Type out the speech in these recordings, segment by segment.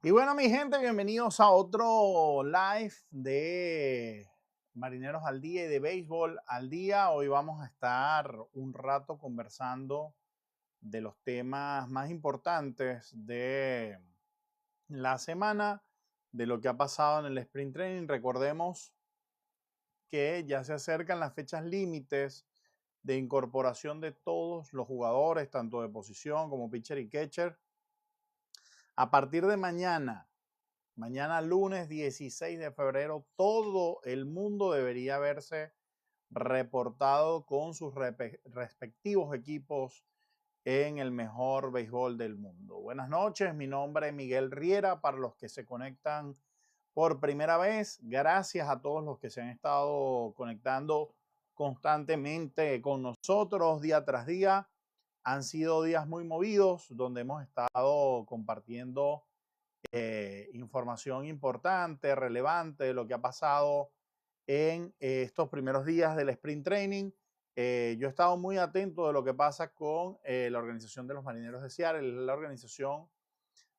Y bueno, mi gente, bienvenidos a otro live de Marineros al Día y de Béisbol al Día. Hoy vamos a estar un rato conversando de los temas más importantes de la semana, de lo que ha pasado en el Sprint Training. Recordemos que ya se acercan las fechas límites de incorporación de todos los jugadores, tanto de posición como pitcher y catcher. A partir de mañana lunes 16 de febrero, todo el mundo debería verse reportado con sus respectivos equipos en el mejor béisbol del mundo. Buenas noches, mi nombre es Miguel Riera. Para los que se conectan por primera vez, gracias a todos los que se han estado conectando constantemente con nosotros día tras día. Han sido días muy movidos donde hemos estado compartiendo información importante, relevante de lo que ha pasado en estos primeros días del Sprint Training. Yo he estado muy atento de lo que pasa con la organización de los Marineros de Seattle, la organización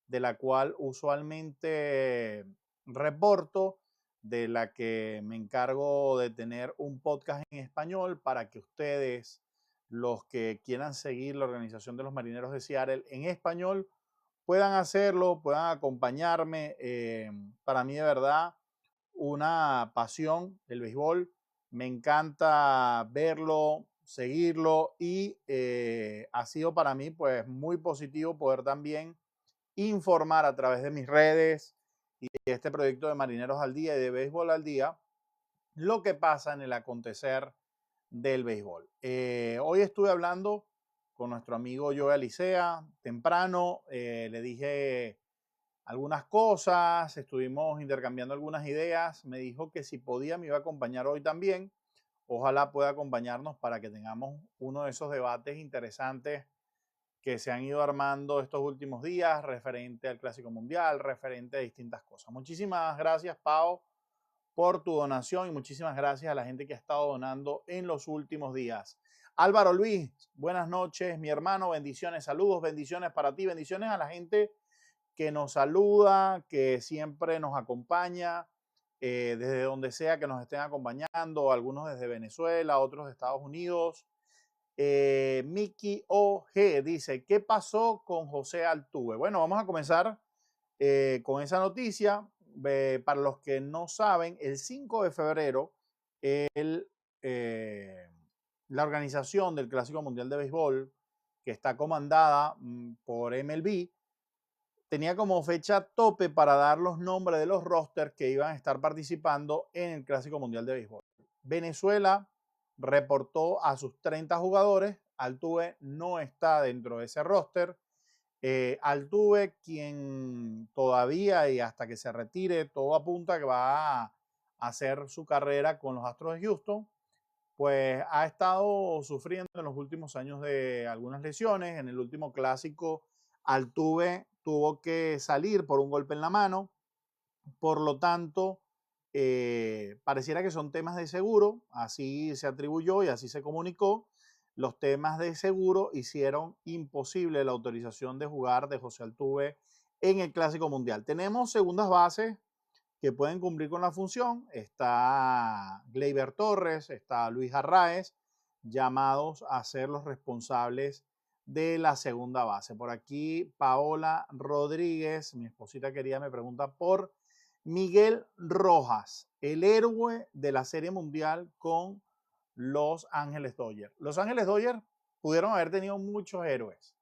de la cual usualmente reporto, de la que me encargo de tener un podcast en español para que ustedes, los que quieran seguir la organización de los Marineros de Seattle en español, puedan hacerlo, puedan acompañarme. Para mí de verdad una pasión el béisbol. Me encanta verlo, seguirlo y ha sido para mí pues muy positivo poder también informar a través de mis redes y de este proyecto de Marineros al Día y de Béisbol al Día lo que pasa en el acontecer del béisbol. Hoy estuve hablando con nuestro amigo Joe Alicea temprano, le dije algunas cosas, estuvimos intercambiando algunas ideas, me dijo que si podía me iba a acompañar hoy también, ojalá pueda acompañarnos para que tengamos uno de esos debates interesantes que se han ido armando estos últimos días referente al Clásico Mundial, referente a distintas cosas. Muchísimas gracias, Pau, por tu donación y muchísimas gracias a la gente que ha estado donando en los últimos días. Álvaro Luis, buenas noches, mi hermano, bendiciones, saludos, bendiciones para ti, bendiciones a la gente que nos saluda, que siempre nos acompaña, desde donde sea que nos estén acompañando, algunos desde Venezuela, otros de Estados Unidos. Mickey OG dice, ¿qué pasó con José Altuve? Bueno, vamos a comenzar con esa noticia. Para los que no saben, el 5 de febrero, el, eh, la organización del Clásico Mundial de Béisbol, que está comandada por MLB, tenía como fecha tope para dar los nombres de los rosters que iban a estar participando en el Clásico Mundial de Béisbol. Venezuela reportó a sus 30 jugadores. Altuve no está dentro de ese roster. Altuve, quien todavía y hasta que se retire, todo apunta que va a hacer su carrera con los Astros de Houston, pues ha estado sufriendo en los últimos años de algunas lesiones. En el último clásico, Altuve tuvo que salir por un golpe en la mano. Por lo tanto, pareciera que son temas de seguro, así se atribuyó y así se comunicó. Los temas de seguro hicieron imposible la autorización de jugar de José Altuve en el Clásico Mundial. Tenemos segundas bases que pueden cumplir con la función. Está Gleyber Torres, está Luis Arraez, llamados a ser los responsables de la segunda base. Por aquí, Paola Rodríguez, mi esposita querida, me pregunta por Miguel Rojas, el héroe de la Serie Mundial con Los Ángeles Dodgers. Los Ángeles Dodgers pudieron haber tenido muchos héroes.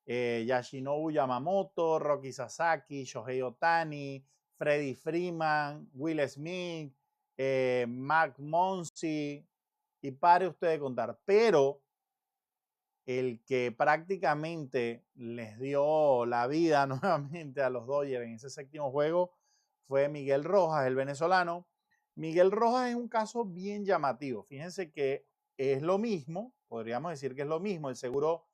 Yoshinobu Yamamoto, Rocky Sasaki, Shohei Ohtani, Freddie Freeman, Will Smith, Mark Monsi, y pare usted de contar. Pero el que prácticamente les dio la vida nuevamente a los Dodgers en ese séptimo juego fue Miguel Rojas, el venezolano. Miguel Rojas es un caso bien llamativo. Fíjense que es lo mismo, podríamos decir que es lo mismo. El seguro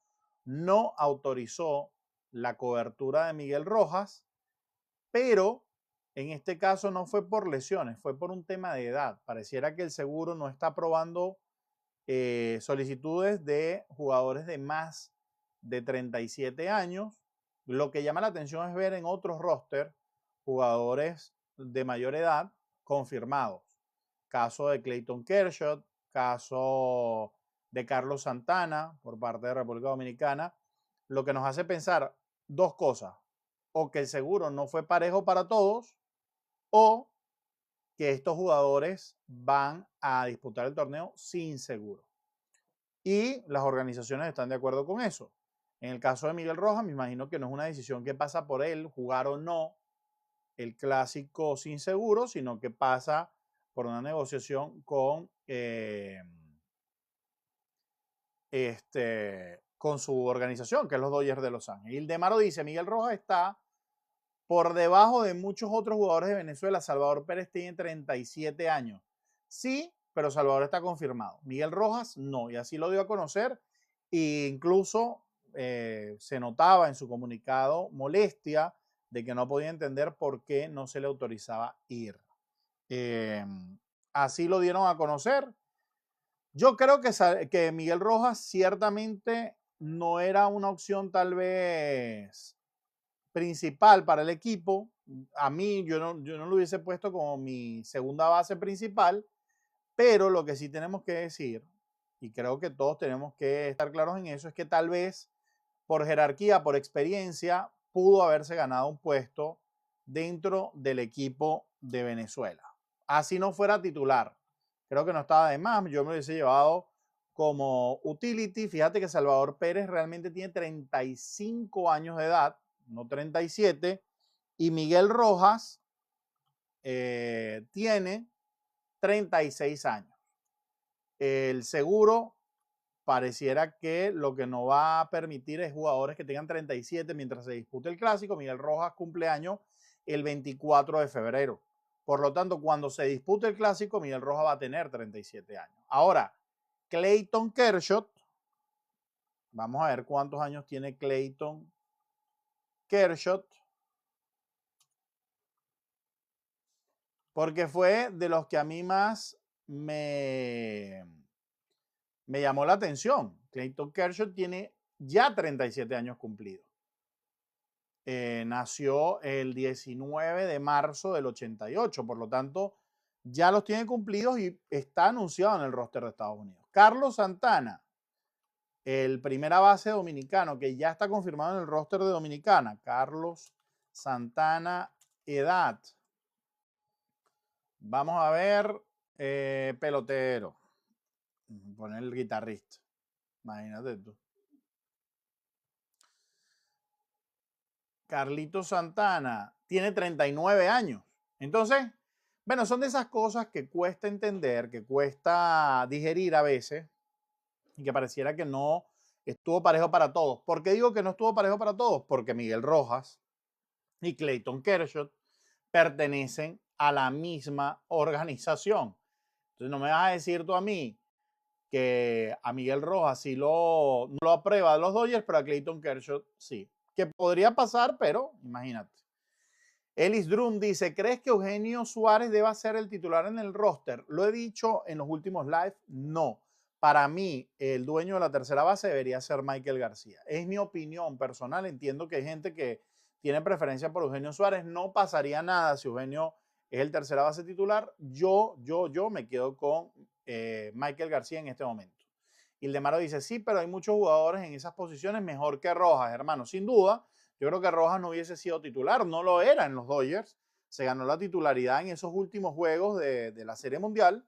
no autorizó la cobertura de Miguel Rojas, pero en este caso no fue por lesiones, fue por un tema de edad. Pareciera que el seguro no está aprobando solicitudes de jugadores de más de 37 años. Lo que llama la atención es ver en otros rosters jugadores de mayor edad confirmados. Caso de Clayton Kershaw, caso de Carlos Santana por parte de República Dominicana, lo que nos hace pensar dos cosas: o que el seguro no fue parejo para todos, o que estos jugadores van a disputar el torneo sin seguro. Y las organizaciones están de acuerdo con eso. En el caso de Miguel Rojas, me imagino que no es una decisión que pasa por él, jugar o no el clásico sin seguro, sino que pasa por una negociación con su organización, que es los Dodgers de Los Ángeles. Ildemaro dice, Miguel Rojas está por debajo de muchos otros jugadores de Venezuela. Salvador Pérez tiene 37 años. Sí, pero Salvador está confirmado. Miguel Rojas no, y así lo dio a conocer. E incluso se notaba en su comunicado molestia de que no podía entender por qué no se le autorizaba ir. Así lo dieron a conocer. Yo creo que Miguel Rojas ciertamente no era una opción tal vez principal para el equipo. A mí yo no lo hubiese puesto como mi segunda base principal, pero lo que sí tenemos que decir, y creo que todos tenemos que estar claros en eso, es que tal vez por jerarquía, por experiencia, pudo haberse ganado un puesto dentro del equipo de Venezuela. Así no fuera titular. Creo que no estaba de más. Yo me hubiese llevado como utility. Fíjate que Salvador Pérez realmente tiene 35 años de edad, no 37. Y Miguel Rojas tiene 36 años. El seguro pareciera que lo que no va a permitir es jugadores que tengan 37 mientras se dispute el clásico. Miguel Rojas cumpleaños el 24 de febrero. Por lo tanto, cuando se dispute el clásico, Miguel Rojas va a tener 37 años. Ahora, Clayton Kershaw, vamos a ver cuántos años tiene Clayton Kershaw, porque fue de los que a mí más me llamó la atención. Clayton Kershaw tiene ya 37 años cumplidos. Nació el 19 de marzo del 88, por lo tanto, ya los tiene cumplidos y está anunciado en el roster de Estados Unidos. Carlos Santana, el primera base dominicano que ya está confirmado en el roster de Dominicana. Carlos Santana, edad. Vamos a ver, pelotero. Poner el guitarrista. Imagínate tú. Carlito Santana tiene 39 años. Entonces, bueno, son de esas cosas que cuesta entender, que cuesta digerir a veces y que pareciera que no estuvo parejo para todos. ¿Por qué digo que no estuvo parejo para todos? Porque Miguel Rojas y Clayton Kershaw pertenecen a la misma organización. Entonces no me vas a decir tú a mí que a Miguel Rojas sí no lo aprueba de los Dodgers, pero a Clayton Kershaw sí. Que podría pasar, pero imagínate. Ellis Drum dice, ¿crees que Eugenio Suárez deba ser el titular en el roster? Lo he dicho en los últimos live, no. Para mí, el dueño de la tercera base debería ser Michael García. Es mi opinión personal. Entiendo que hay gente que tiene preferencia por Eugenio Suárez. No pasaría nada si Eugenio es el tercera base titular. Yo me quedo con Michael García en este momento. Ildemaro dice, sí, pero hay muchos jugadores en esas posiciones mejor que Rojas, hermano. Sin duda, yo creo que Rojas no hubiese sido titular, no lo era en los Dodgers. Se ganó la titularidad en esos últimos juegos de la Serie Mundial,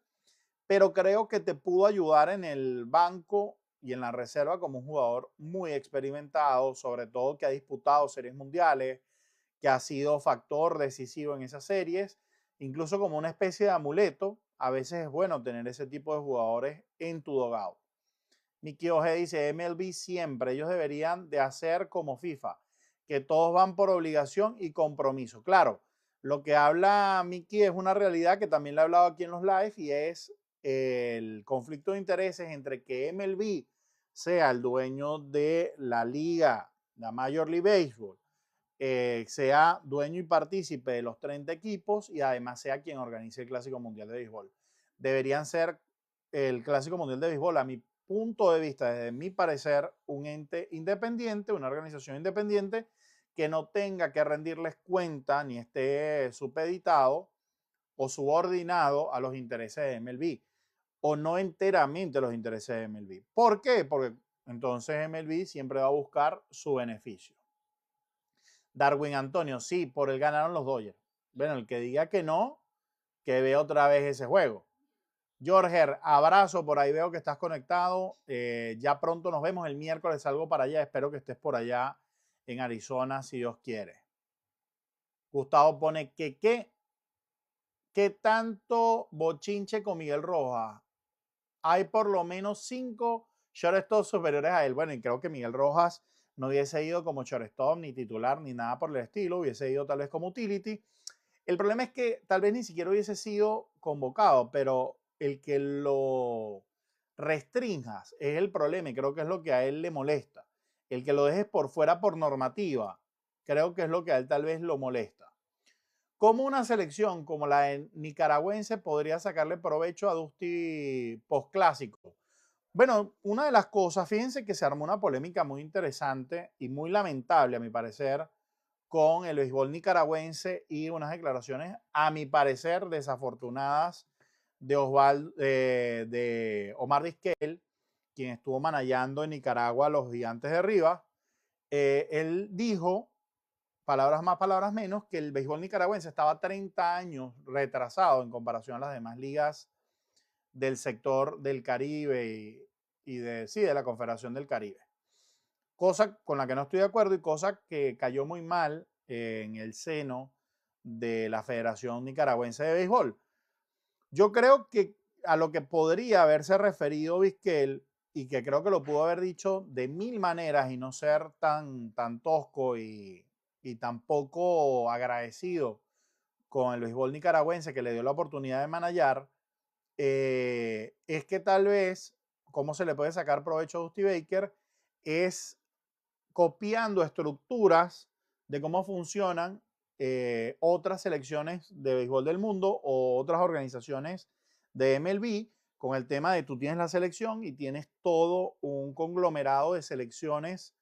pero creo que te pudo ayudar en el banco y en la reserva como un jugador muy experimentado, sobre todo que ha disputado series mundiales, que ha sido factor decisivo en esas series, incluso como una especie de amuleto. A veces es bueno tener ese tipo de jugadores en tu dugout. Miki Oje dice, MLB siempre, ellos deberían de hacer como FIFA, que todos van por obligación y compromiso. Claro, lo que habla Miki es una realidad que también le he hablado aquí en los live y es el conflicto de intereses entre que MLB sea el dueño de la liga, la Major League Baseball, sea dueño y partícipe de los 30 equipos y además sea quien organice el Clásico Mundial de Béisbol. Deberían ser el Clásico Mundial de Béisbol, a mi punto de vista, desde mi parecer, un ente independiente, una organización independiente que no tenga que rendirles cuenta ni esté supeditado o subordinado a los intereses de MLB o no enteramente a los intereses de MLB. ¿Por qué? Porque entonces MLB siempre va a buscar su beneficio. Darwin Antonio, sí, por él ganaron los Dodgers. Bueno, el que diga que no, que vea otra vez ese juego. Jorger, abrazo, por ahí veo que estás conectado. Ya pronto nos vemos, el miércoles salgo para allá. Espero que estés por allá en Arizona, si Dios quiere. Gustavo pone que ¿qué tanto bochinche con Miguel Rojas? Hay por lo menos 5 shortstop superiores a él. Bueno, y creo que Miguel Rojas no hubiese ido como shortstop, ni titular, ni nada por el estilo. Hubiese ido tal vez como utility. El problema es que tal vez ni siquiera hubiese sido convocado, pero el que lo restringas es el problema y creo que es lo que a él le molesta. El que lo dejes por fuera por normativa, creo que es lo que a él tal vez lo molesta. ¿Cómo una selección como la nicaragüense podría sacarle provecho a Dusty postclásico? Bueno, una de las cosas, fíjense que se armó una polémica muy interesante y muy lamentable, a mi parecer, con el béisbol nicaragüense y unas declaraciones, a mi parecer, desafortunadas de de Omar Vizquel, quien estuvo manejando en Nicaragua a los Gigantes de Rivas. Él dijo, palabras más, palabras menos, que el béisbol nicaragüense estaba 30 años retrasado en comparación a las demás ligas del sector del Caribe de la Confederación del Caribe. Cosa con la que no estoy de acuerdo y cosa que cayó muy mal en el seno de la Federación Nicaragüense de Béisbol. Yo creo que a lo que podría haberse referido Vizquel y que creo que lo pudo haber dicho de mil maneras y no ser tan tosco y tan poco agradecido con el béisbol nicaragüense que le dio la oportunidad de manallar, es que tal vez, cómo se le puede sacar provecho a Dusty Baker, es copiando estructuras de cómo funcionan otras selecciones de béisbol del mundo o otras organizaciones de MLB con el tema de tú tienes la selección y tienes todo un conglomerado de selecciones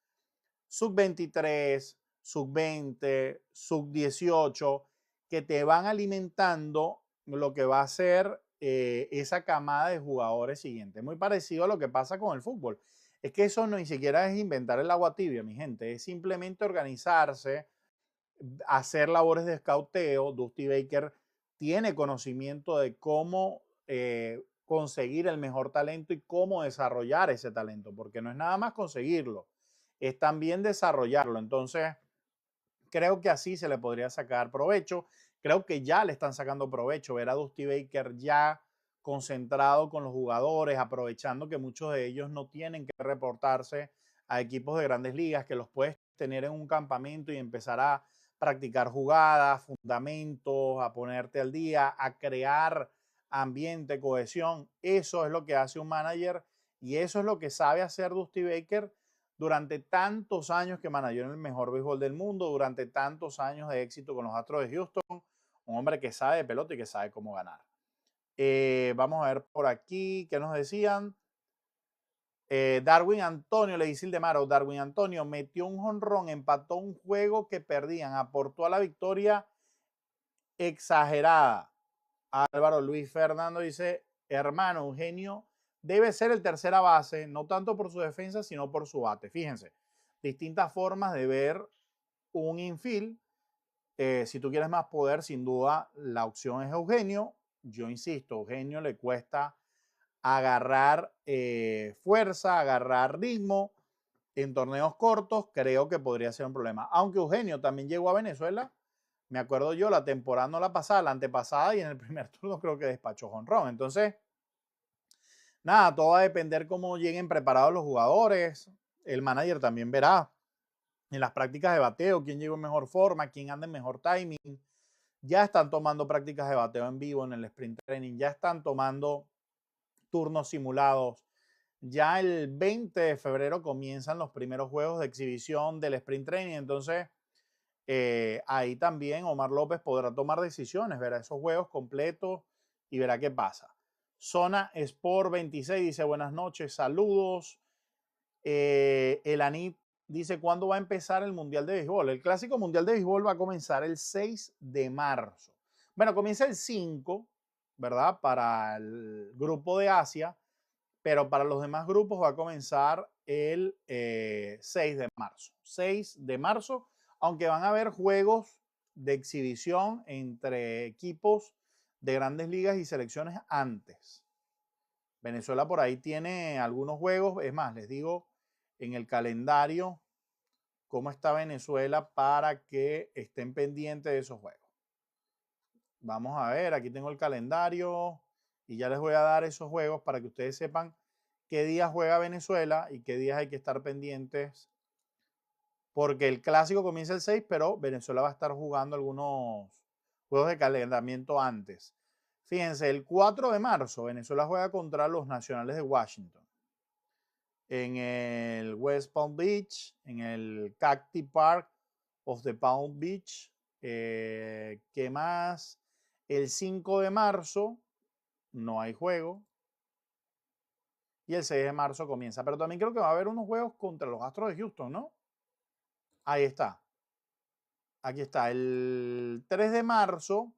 sub-23, sub-20, sub-18 que te van alimentando lo que va a ser esa camada de jugadores siguiente. Muy parecido a lo que pasa con el fútbol. Es que eso no ni siquiera es inventar el agua tibia, mi gente. Es simplemente organizarse, hacer labores de escauteo. Dusty Baker tiene conocimiento de cómo conseguir el mejor talento y cómo desarrollar ese talento, porque no es nada más conseguirlo, es también desarrollarlo. Entonces, creo que así se le podría sacar provecho. Creo que ya le están sacando provecho. Ver a Dusty Baker ya concentrado con los jugadores, aprovechando que muchos de ellos no tienen que reportarse a equipos de grandes ligas, que los puedes tener en un campamento y empezar a practicar jugadas, fundamentos, a ponerte al día, a crear ambiente, cohesión. Eso es lo que hace un manager y eso es lo que sabe hacer Dusty Baker durante tantos años que manejó en el mejor béisbol del mundo, durante tantos años de éxito con los Astros de Houston, un hombre que sabe de pelota y que sabe cómo ganar. Vamos a ver por aquí, ¿qué nos decían? Darwin Antonio, le dice el de Maro, Darwin Antonio metió un jonrón, empató un juego que perdían, aportó a la victoria exagerada. Álvaro Luis Fernando dice, hermano, Eugenio debe ser el tercera base, no tanto por su defensa, sino por su bate. Fíjense, distintas formas de ver un infield. Si tú quieres más poder, sin duda, la opción es Eugenio. Yo insisto, Eugenio le cuesta agarrar fuerza, agarrar ritmo en torneos cortos. Creo que podría ser un problema. Aunque Eugenio también llegó a Venezuela, me acuerdo yo, la temporada no la pasada, la antepasada, y en el primer turno creo que despachó jonrón. Entonces, nada, todo va a depender cómo lleguen preparados los jugadores. El manager también verá en las prácticas de bateo quién llegó en mejor forma, quién anda en mejor timing. Ya están tomando prácticas de bateo en vivo en el sprint training, ya están tomando turnos simulados. Ya el 20 de febrero comienzan los primeros juegos de exhibición del sprint training. Entonces, ahí también Omar López podrá tomar decisiones, verá esos juegos completos y verá qué pasa. Zona Sport 26 dice buenas noches, saludos. Elanit dice, ¿cuándo va a empezar el Mundial de Béisbol? El Clásico Mundial de Béisbol va a comenzar el 6 de marzo. Bueno, comienza el 5, ¿verdad? Para el grupo de Asia, pero para los demás grupos va a comenzar el 6 de marzo. 6 de marzo, aunque van a haber juegos de exhibición entre equipos de grandes ligas y selecciones antes. Venezuela por ahí tiene algunos juegos, es más, les digo en el calendario cómo está Venezuela para que estén pendientes de esos juegos. Vamos a ver, aquí tengo el calendario y ya les voy a dar esos juegos para que ustedes sepan qué días juega Venezuela y qué días hay que estar pendientes, porque el clásico comienza el 6, pero Venezuela va a estar jugando algunos juegos de calentamiento antes. Fíjense, el 4 de marzo Venezuela juega contra los Nacionales de Washington en el West Palm Beach, en el Cacti Park of the Palm Beach. ¿Qué más? El 5 de marzo no hay juego. Y el 6 de marzo comienza. Pero también creo que va a haber unos juegos contra los Astros de Houston, ¿no? Ahí está. Aquí está. El 3 de marzo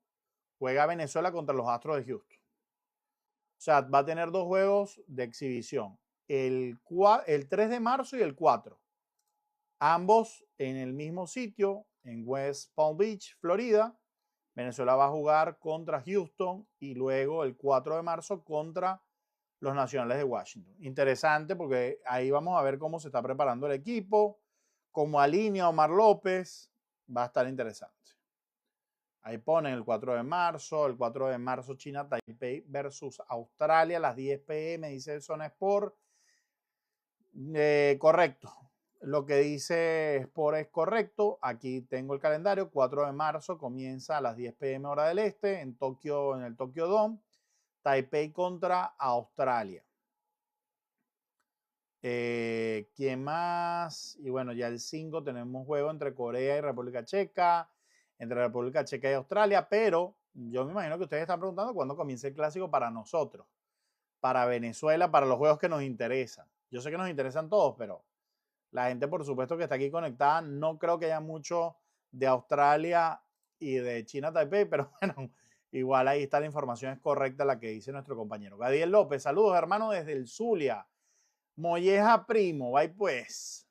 juega Venezuela contra los Astros de Houston. O sea, va a tener dos juegos de exhibición. El 3 de marzo y el 4. Ambos en el mismo sitio, en West Palm Beach, Florida. Venezuela va a jugar contra Houston y luego el 4 de marzo contra los Nacionales de Washington. Interesante porque ahí vamos a ver cómo se está preparando el equipo, cómo alinea Omar López. Va a estar interesante. Ahí ponen el 4 de marzo, el 4 de marzo China Taipei versus Australia a las 10 p.m. dice Zona Sport. Correcto. Lo que dice Sport es correcto. Aquí tengo el calendario. 4 de marzo comienza a las 10 p.m. hora del este en Tokio, en el Tokyo Dome. Taipei contra Australia. ¿Quién más? Y bueno, ya el 5 tenemos juego entre Corea y República Checa, entre República Checa y Australia, pero yo me imagino que ustedes están preguntando cuándo comienza el clásico para nosotros, para Venezuela, para los juegos que nos interesan. Yo sé que nos interesan todos, pero la gente, por supuesto, que está aquí conectada, no creo que haya mucho de Australia y de China Taipei, pero bueno, igual ahí está la información, es correcta la que dice nuestro compañero. Gadiel López, saludos hermano desde el Zulia. Molleja Primo, vaya pues.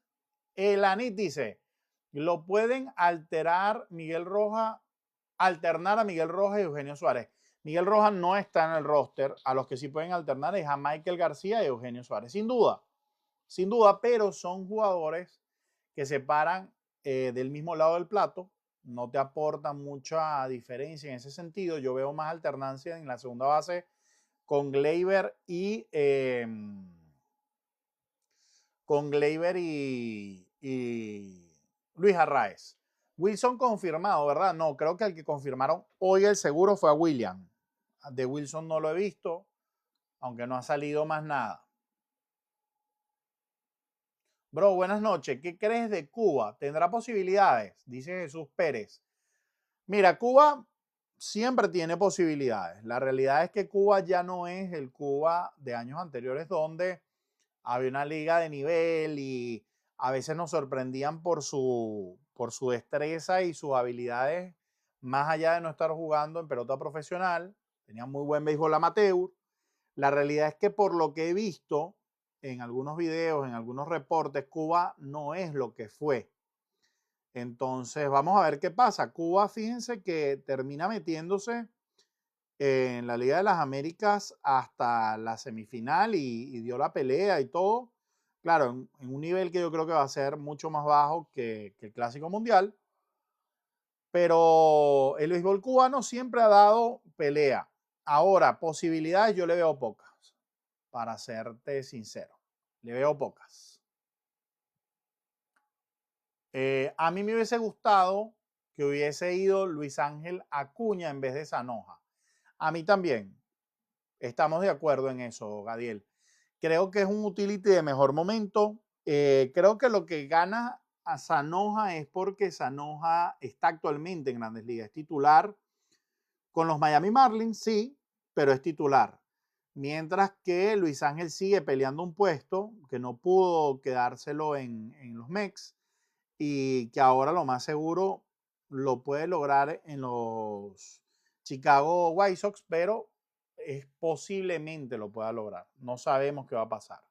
Elanit dice, lo pueden alternar a Miguel Rojas y Eugenio Suárez. Miguel Rojas no está en el roster, a los que sí pueden alternar es a Michael García y Eugenio Suárez, sin duda, pero son jugadores que se paran del mismo lado del plato, no te aportan mucha diferencia en ese sentido. Yo veo más alternancia en la segunda base con Gleyber y Luis Arraez. Wilson confirmado, ¿verdad? No, creo que el que confirmaron hoy el seguro fue a William. De Wilson no lo he visto, aunque no ha salido más nada. Bro, buenas noches. ¿Qué crees de Cuba? ¿Tendrá posibilidades? Dice Jesús Pérez. Mira, Cuba siempre tiene posibilidades. La realidad es que Cuba ya no es el Cuba de años anteriores donde había una liga de nivel y a veces nos sorprendían por su destreza y sus habilidades, más allá de no estar jugando en pelota profesional. Tenían muy buen béisbol amateur. La realidad es que por lo que he visto en algunos videos, en algunos reportes, Cuba no es lo que fue. Entonces, vamos a ver qué pasa. Cuba, fíjense que termina metiéndose en la Liga de las Américas hasta la semifinal y dio la pelea y todo. Claro, en un nivel que yo creo que va a ser mucho más bajo que el Clásico Mundial. Pero el béisbol cubano siempre ha dado pelea. Ahora, posibilidades yo le veo pocas, para serte sincero. Le veo pocas. A mí me hubiese gustado que hubiese ido Luis Ángel Acuña en vez de Sanoja. A mí también. Estamos de acuerdo en eso, Gadiel. Creo que es un utility de mejor momento. Creo que lo que gana a Sanoja es porque Sanoja está actualmente en Grandes Ligas. Es titular con los Miami Marlins, sí, pero es titular. Mientras que Luis Ángel sigue peleando un puesto que no pudo quedárselo en los Mex y que ahora lo más seguro lo puede lograr en los Chicago White Sox, pero es posiblemente lo pueda lograr. No sabemos qué va a pasar.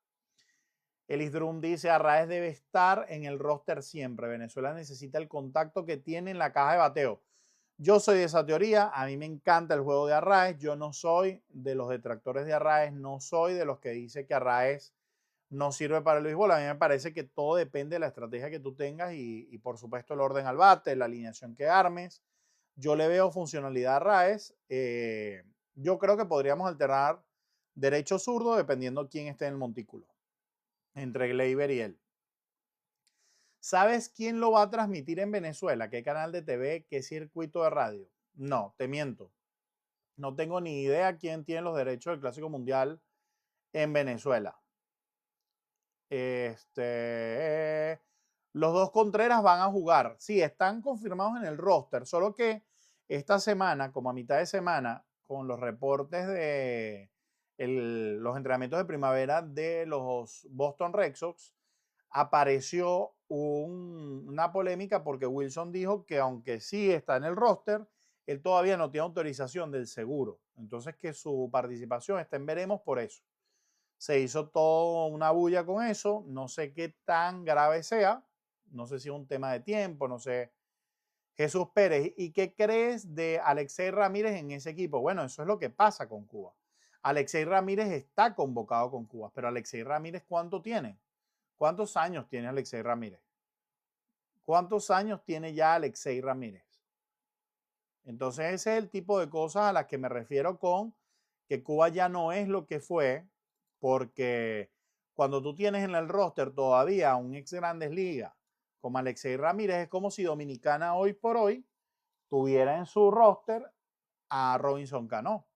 Elis Drum dice, Arraez debe estar en el roster siempre. Venezuela necesita el contacto que tiene en la caja de bateo. Yo soy de esa teoría, a mí me encanta el juego de Arraez, yo no soy de los detractores de Arraez, no soy de los que dice que Arraez no sirve para el béisbol. A mí me parece que todo depende de la estrategia que tú tengas y por supuesto el orden al bate, la alineación que armes. Yo le veo funcionalidad a Arraez. Yo creo que podríamos alternar derecho-zurdo dependiendo quién esté en el montículo, entre Gleyber y él. ¿Sabes quién lo va a transmitir en Venezuela? ¿Qué canal de TV? ¿Qué circuito de radio? No, te miento. No tengo ni idea quién tiene los derechos del Clásico Mundial en Venezuela. Los dos Contreras van a jugar. Sí, están confirmados en el roster, solo que esta semana, como a mitad de semana, con los reportes de los entrenamientos de primavera de los Boston Red Sox, apareció una polémica porque Wilson dijo que aunque sí está en el roster, él todavía no tiene autorización del seguro. Entonces que su participación está en veremos por eso. Se hizo toda una bulla con eso, no sé qué tan grave sea, no sé si es un tema de tiempo, no sé. Jesús Pérez, ¿y qué crees de Alexei Ramírez en ese equipo? Bueno, eso es lo que pasa con Cuba. Alexei Ramírez está convocado con Cuba, pero Alexei Ramírez, ¿cuánto tiene? ¿Cuántos años tiene Alexei Ramírez? ¿Cuántos años tiene ya Alexei Ramírez? Entonces ese es el tipo de cosas a las que me refiero con que Cuba ya no es lo que fue, porque cuando tú tienes en el roster todavía un ex Grandes Ligas como Alexei Ramírez, es como si Dominicana hoy por hoy tuviera en su roster a Robinson Cano.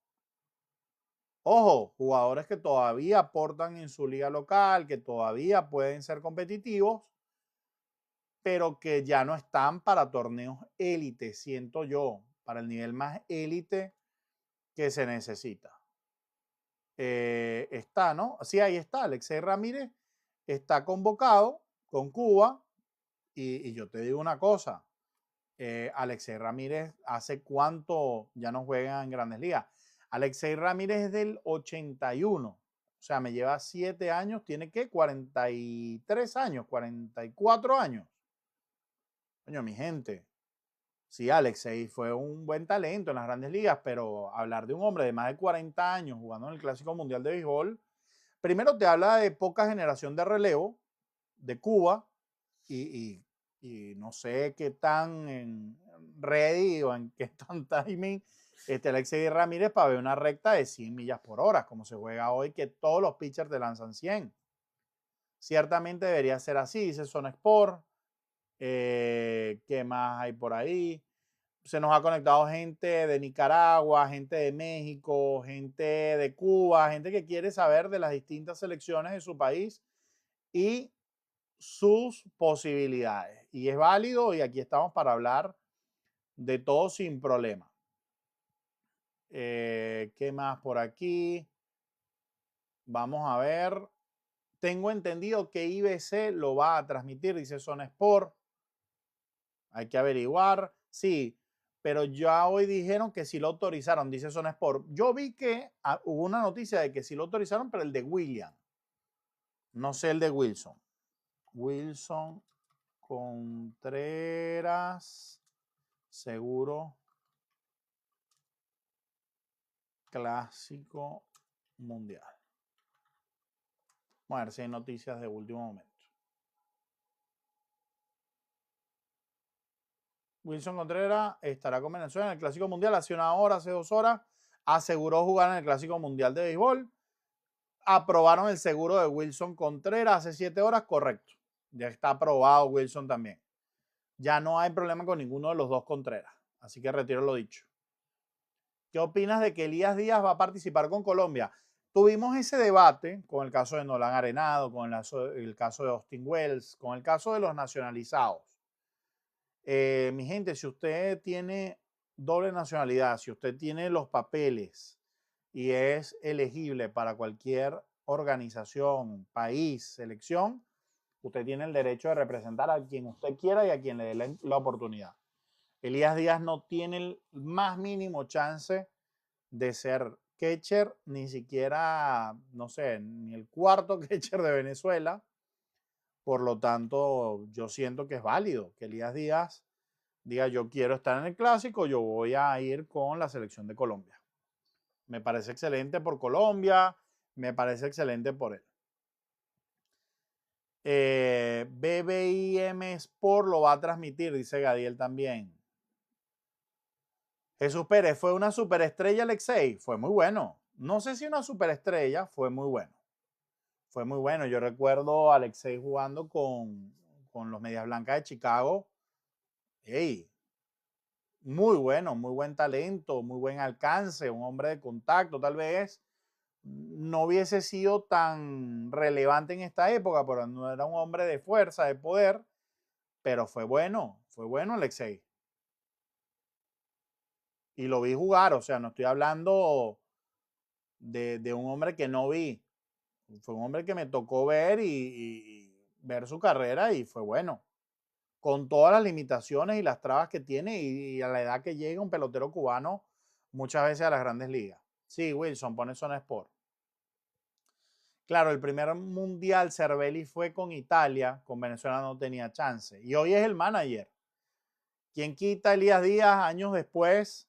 Ojo, jugadores que todavía aportan en su liga local, que todavía pueden ser competitivos, pero que ya no están para torneos élite, siento yo, para el nivel más élite que se necesita. Está, ¿no? Sí, ahí está, Alexei Ramírez está convocado con Cuba y yo te digo una cosa, Alexei Ramírez hace cuánto ya no juega en Grandes Ligas. Alexei Ramírez es del 81, o sea, me lleva 7 años, tiene que 43 años, 44 años. Coño, mi gente, sí, Alexei fue un buen talento en las Grandes Ligas, pero hablar de un hombre de más de 40 años jugando en el Clásico Mundial de Béisbol, primero te habla de poca generación de relevo de Cuba y no sé qué tan en ready o en qué tan timing Alexei Ramírez para ver una recta de 100 millas por hora, como se juega hoy, que todos los pitchers te lanzan 100. Ciertamente debería ser así, dice Son Sport. ¿Qué más hay por ahí? Se nos ha conectado gente de Nicaragua, gente de México, gente de Cuba, gente que quiere saber de las distintas selecciones de su país y sus posibilidades. Y es válido y aquí estamos para hablar de todo sin problema. ¿Qué más por aquí? Vamos a ver. Tengo entendido que IBC lo va a transmitir, dice Zona Sport. Hay que averiguar. Sí, pero ya hoy dijeron que sí lo autorizaron, dice Zona Sport. Yo vi que hubo una noticia de que sí lo autorizaron, pero el de William. No sé el de Wilson. Wilson Contreras, seguro Clásico Mundial. Vamos a ver si hay noticias de último momento. Wilson Contreras estará con Venezuela en el Clásico Mundial hace 1 hora, hace 2 horas. Aseguró jugar en el Clásico Mundial de Béisbol. Aprobaron el seguro de Wilson Contreras hace 7 horas, correcto. Ya está aprobado Wilson también. Ya no hay problema con ninguno de los dos Contreras. Así que retiro lo dicho. ¿Qué opinas de que Elías Díaz va a participar con Colombia? Tuvimos ese debate con el caso de Nolan Arenado, con el caso de Austin Wells, con el caso de los nacionalizados. Mi gente, si usted tiene doble nacionalidad, si usted tiene los papeles y es elegible para cualquier organización, país, selección, usted tiene el derecho de representar a quien usted quiera y a quien le dé la oportunidad. Elías Díaz no tiene el más mínimo chance de ser catcher, ni siquiera, no sé, ni el cuarto catcher de Venezuela. Por lo tanto, yo siento que es válido que Elías Díaz diga yo quiero estar en el clásico, yo voy a ir con la selección de Colombia. Me parece excelente por Colombia, me parece excelente por él. BBIM Sport lo va a transmitir, dice Gadiel también. Jesús Pérez, ¿fue una superestrella Alexei? Fue muy bueno. No sé si una superestrella, fue muy bueno. Fue muy bueno. Yo recuerdo a Alexei jugando con los Medias Blancas de Chicago. Hey, muy bueno, muy buen talento, muy buen alcance, un hombre de contacto. Tal vez no hubiese sido tan relevante en esta época, pero no era un hombre de fuerza, de poder, pero fue bueno Alexei. Y lo vi jugar, o sea, no estoy hablando de un hombre que no vi. Fue un hombre que me tocó ver y ver su carrera y fue bueno. Con todas las limitaciones y las trabas que tiene y a la edad que llega un pelotero cubano muchas veces a las grandes ligas. Sí, Wilson, pone Zona Sport. Claro, el primer mundial Cervelli fue con Italia, con Venezuela no tenía chance. Y hoy es el manager. ¿Quién quita Elías Díaz años después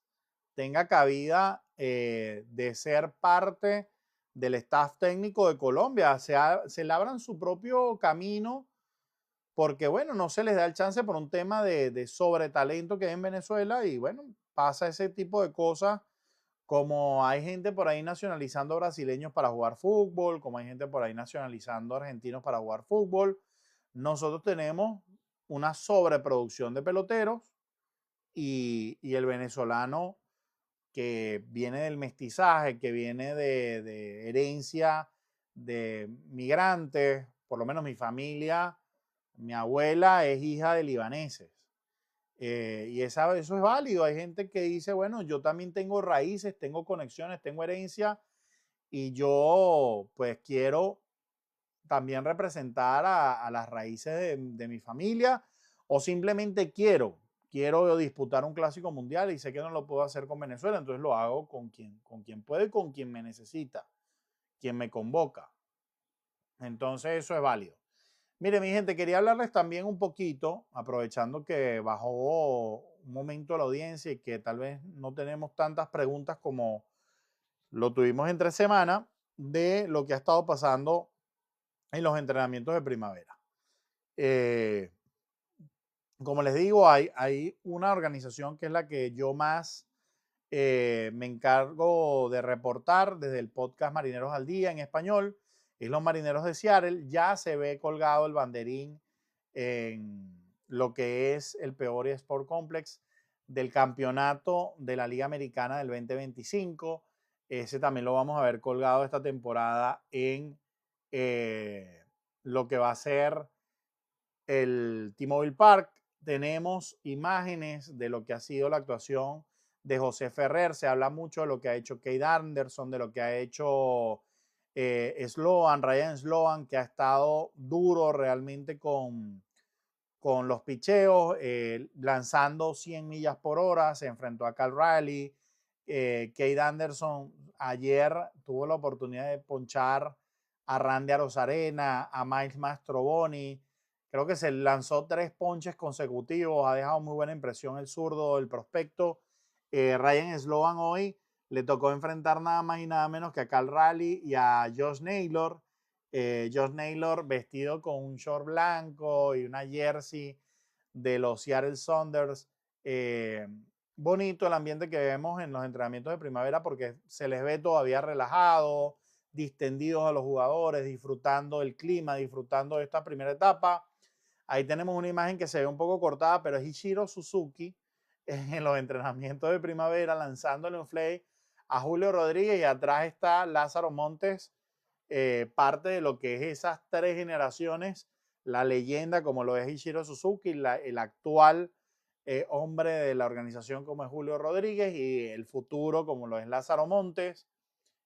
tenga cabida de ser parte del staff técnico de Colombia? Se labran su propio camino porque, bueno, no se les da el chance por un tema de sobretalento que hay en Venezuela y, bueno, pasa ese tipo de cosas como hay gente por ahí nacionalizando brasileños para jugar fútbol, como hay gente por ahí nacionalizando argentinos para jugar fútbol. Nosotros tenemos una sobreproducción de peloteros y el venezolano que viene del mestizaje, que viene de herencia de migrantes, por lo menos mi familia, mi abuela es hija de libaneses. Y eso es válido. Hay gente que dice, bueno, yo también tengo raíces, tengo conexiones, tengo herencia y yo pues quiero también representar a las raíces de mi familia o simplemente quiero disputar un clásico mundial y sé que no lo puedo hacer con Venezuela, entonces lo hago con quien puede, con quien me necesita, quien me convoca. Entonces eso es válido. Mire, mi gente, quería hablarles también un poquito, aprovechando que bajó un momento la audiencia y que tal vez no tenemos tantas preguntas como lo tuvimos entre semana, de lo que ha estado pasando en los entrenamientos de primavera. Eh, como les digo, hay una organización que es la que yo más me encargo de reportar desde el podcast Marineros al Día en español, es los Marineros de Seattle. Ya se ve colgado el banderín en lo que es el Peoria Sport Complex del campeonato de la Liga Americana del 2025. Ese también lo vamos a ver colgado esta temporada en lo que va a ser el T-Mobile Park. Tenemos imágenes de lo que ha sido la actuación de José Ferrer. Se habla mucho de lo que ha hecho Kate Anderson, de lo que ha hecho Ryan Sloan, que ha estado duro realmente con los picheos, lanzando 100 millas por hora. Se enfrentó a Cal Riley. Kate Anderson ayer tuvo la oportunidad de ponchar a Randy Arozarena, a Miles Mastroboni. Creo que se lanzó 3 ponches consecutivos, ha dejado muy buena impresión el zurdo, el prospecto. Ryan Sloan hoy le tocó enfrentar nada más y nada menos que a Cal Raleigh y a Josh Naylor. Josh Naylor vestido con un short blanco y una jersey de los Seattle Sounders. Bonito el ambiente que vemos en los entrenamientos de primavera porque se les ve todavía relajado, distendidos a los jugadores, disfrutando el clima, disfrutando de esta primera etapa. Ahí tenemos una imagen que se ve un poco cortada, pero es Ichiro Suzuki en los entrenamientos de primavera lanzándole un fly a Julio Rodríguez y atrás está Lázaro Montes, parte de lo que es esas 3 generaciones, la leyenda como lo es Ichiro Suzuki, el actual hombre de la organización como es Julio Rodríguez y el futuro como lo es Lázaro Montes.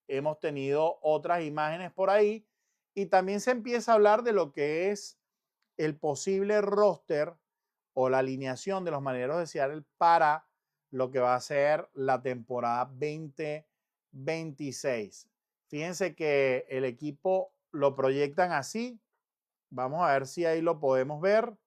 hemos tenido otras imágenes por ahí y también se empieza a hablar de lo que es el posible roster o la alineación de los Marineros de Seattle para lo que va a ser la temporada 2026. Fíjense que el equipo lo proyectan así. Vamos a ver si ahí lo podemos ver.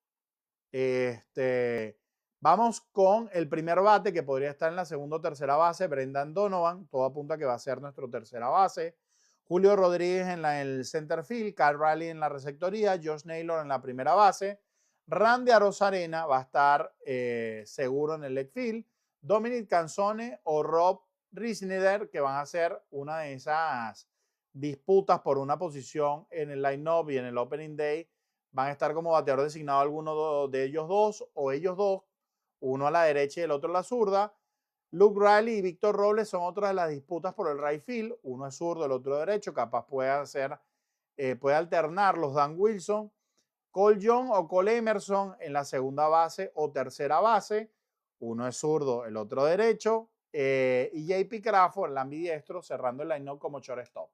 Vamos con el primer bate que podría estar en la segunda o tercera base, Brendan Donovan. Todo apunta a que va a ser nuestro tercera base. Julio Rodríguez en el center field, Cal Raleigh en la receptoría, Josh Naylor en la primera base, Randy Arozarena va a estar seguro en el left field, Dominic Canzone o Rob Risneder, que van a ser una de esas disputas por una posición en el line-up y en el opening day, van a estar como bateador designado alguno de ellos dos o ellos dos, uno a la derecha y el otro a la zurda. Luke Riley y Víctor Robles son otras de las disputas por el right field. Uno es zurdo, el otro derecho. Capaz puede alternar los Dan Wilson. Cole Young o Cole Emerson en la segunda base o tercera base. Uno es zurdo, el otro derecho. Y JP Crawford, el ambidiestro, cerrando el line-up como shortstop.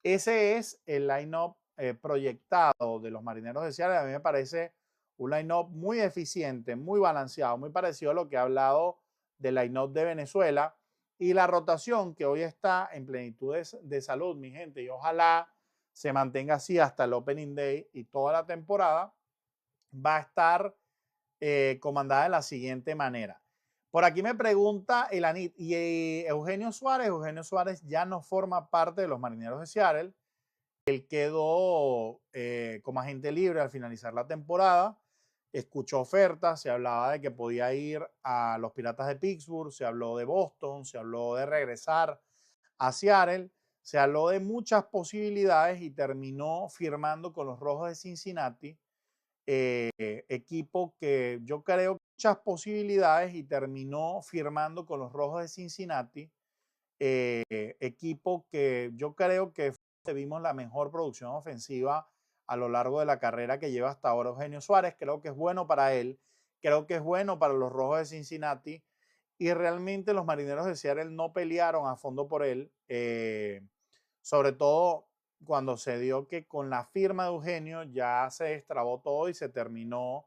Ese es el line-up proyectado de los Marineros de Seattle. A mí me parece un line-up muy eficiente, muy balanceado, muy parecido a lo que ha hablado del line-up de Venezuela. Y la rotación que hoy está en plenitud de salud, mi gente, y ojalá se mantenga así hasta el Opening Day y toda la temporada, va a estar comandada de la siguiente manera. Por aquí me pregunta Elanit, ¿y Eugenio Suárez? Eugenio Suárez ya no forma parte de los Marineros de Seattle. Él quedó como agente libre al finalizar la temporada. Escuchó ofertas, se hablaba de que podía ir a los Piratas de Pittsburgh, se habló de Boston, se habló de regresar a Seattle, se habló de muchas posibilidades y terminó firmando con los Rojos de Cincinnati, equipo que yo creo que muchas posibilidades y terminó firmando con los Rojos de Cincinnati, equipo que yo creo que vimos la mejor producción ofensiva a lo largo de la carrera que lleva hasta ahora Eugenio Suárez. Creo que es bueno para él, creo que es bueno para los Rojos de Cincinnati y realmente los Marineros de Seattle no pelearon a fondo por él, sobre todo cuando se dio que con la firma de Eugenio ya se destrabó todo y se terminó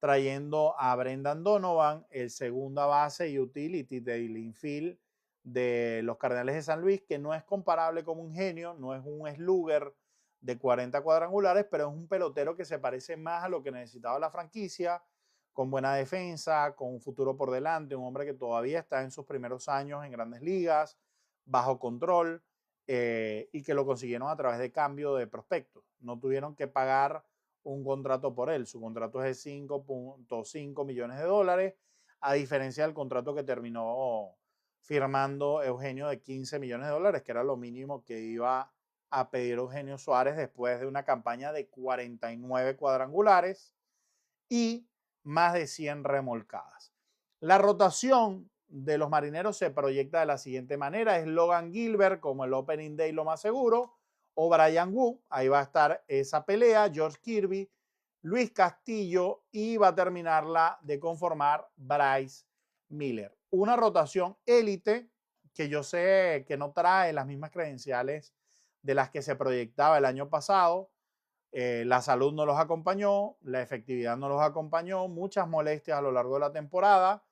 trayendo a Brendan Donovan, el segunda base y utility del infield de los Cardenales de San Luis, que no es comparable como un genio, no es un slugger de 40 cuadrangulares, pero es un pelotero que se parece más a lo que necesitaba la franquicia, con buena defensa, con un futuro por delante, un hombre que todavía está en sus primeros años en grandes ligas, bajo control, y que lo consiguieron a través de cambio de prospectos. No tuvieron que pagar un contrato por él. Su contrato es de 5.5 millones de dólares, a diferencia del contrato que terminó firmando Eugenio de 15 millones de dólares, que era lo mínimo que iba a pedir Eugenio Suárez después de una campaña de 49 cuadrangulares y más de 100 remolcadas. La rotación de los Marineros se proyecta de la siguiente manera: es Logan Gilbert como el opening day lo más seguro, o Brian Wu, ahí va a estar esa pelea, George Kirby, Luis Castillo y va a terminarla de conformar Bryce Miller. Una rotación élite que yo sé que no trae las mismas credenciales de las que se proyectaba el año pasado. La salud no los acompañó, la efectividad no los acompañó, muchas molestias a lo largo de la temporada.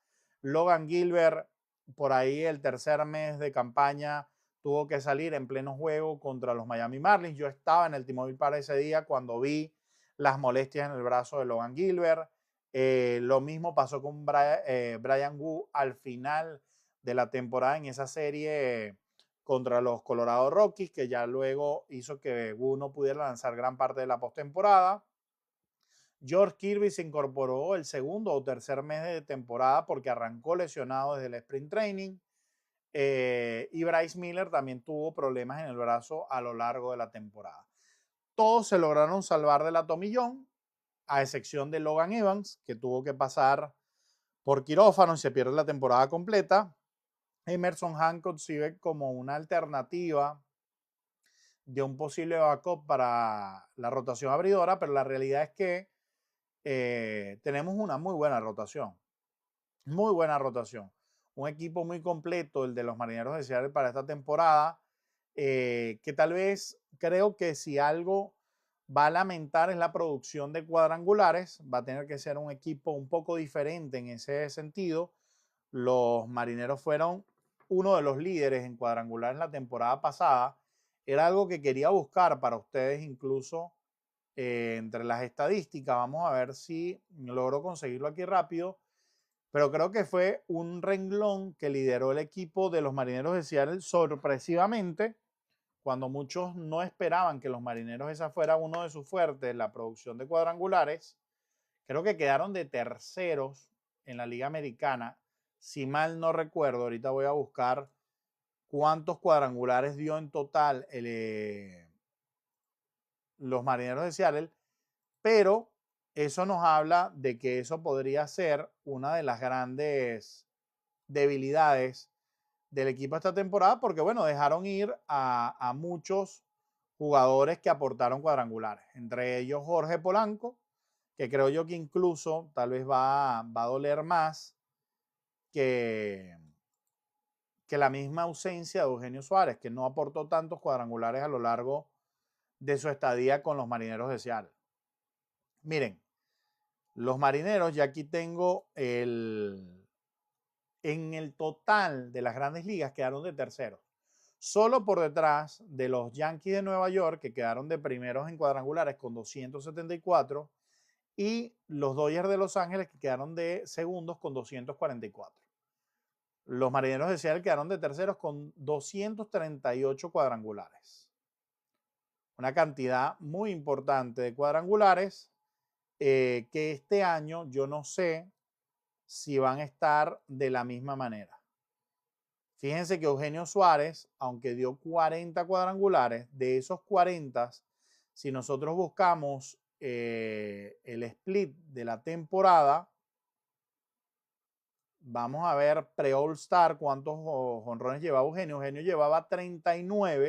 Logan Gilbert, por ahí el tercer mes de campaña, tuvo que salir en pleno juego contra los Miami Marlins. Yo estaba en el T-Mobile Park ese día cuando vi las molestias en el brazo de Logan Gilbert. Lo mismo pasó con Brian Wu al final de la temporada en esa serie contra los Colorado Rockies, que ya luego hizo que Wu no pudiera lanzar gran parte de la postemporada. George Kirby se incorporó el segundo o tercer mes de temporada porque arrancó lesionado desde el sprint training. Y Bryce Miller también tuvo problemas en el brazo a lo largo de la temporada. Todos se lograron salvar de la Tommy John, a excepción de Logan Evans, que tuvo que pasar por quirófano y se pierde la temporada completa. Emerson Hancock sirve como una alternativa de un posible backup para la rotación abridora, pero la realidad es que tenemos una muy buena rotación. Muy buena rotación. Un equipo muy completo, el de los Marineros de Seattle para esta temporada. que tal vez creo que si algo va a lamentar es la producción de cuadrangulares, va a tener que ser un equipo un poco diferente en ese sentido. Los Marineros fueron uno de los líderes en cuadrangulares la temporada pasada. Era algo que quería buscar para ustedes incluso entre las estadísticas. Vamos a ver si logro conseguirlo aquí rápido. Pero creo que fue un renglón que lideró el equipo de los Marineros de Seattle sorpresivamente, cuando muchos no esperaban que los Marineros esa fuera uno de sus fuertes, la producción de cuadrangulares. Creo que quedaron de terceros en la Liga Americana. Si mal no recuerdo, ahorita voy a buscar cuántos cuadrangulares dio en total los Marineros de Seattle, pero eso nos habla de que eso podría ser una de las grandes debilidades del equipo esta temporada, porque bueno, dejaron ir a muchos jugadores que aportaron cuadrangulares, entre ellos Jorge Polanco, que creo yo que incluso tal vez va a doler más que, que la misma ausencia de Eugenio Suárez, que no aportó tantos cuadrangulares a lo largo de su estadía con los Marineros de Seattle. Miren, los Marineros, ya aquí tengo en el total de las grandes ligas quedaron de terceros, solo por detrás de los Yankees de Nueva York, que quedaron de primeros en cuadrangulares con 274, y los Dodgers de Los Ángeles, que quedaron de segundos con 244. Los Marineros de Seattle quedaron de terceros con 238 cuadrangulares. Una cantidad muy importante de cuadrangulares que este año yo no sé si van a estar de la misma manera. Fíjense que Eugenio Suárez, aunque dio 40 cuadrangulares, de esos 40, si nosotros buscamos el split de la temporada, vamos a ver pre-All-Star cuántos jonrones llevaba Eugenio. Eugenio llevaba 31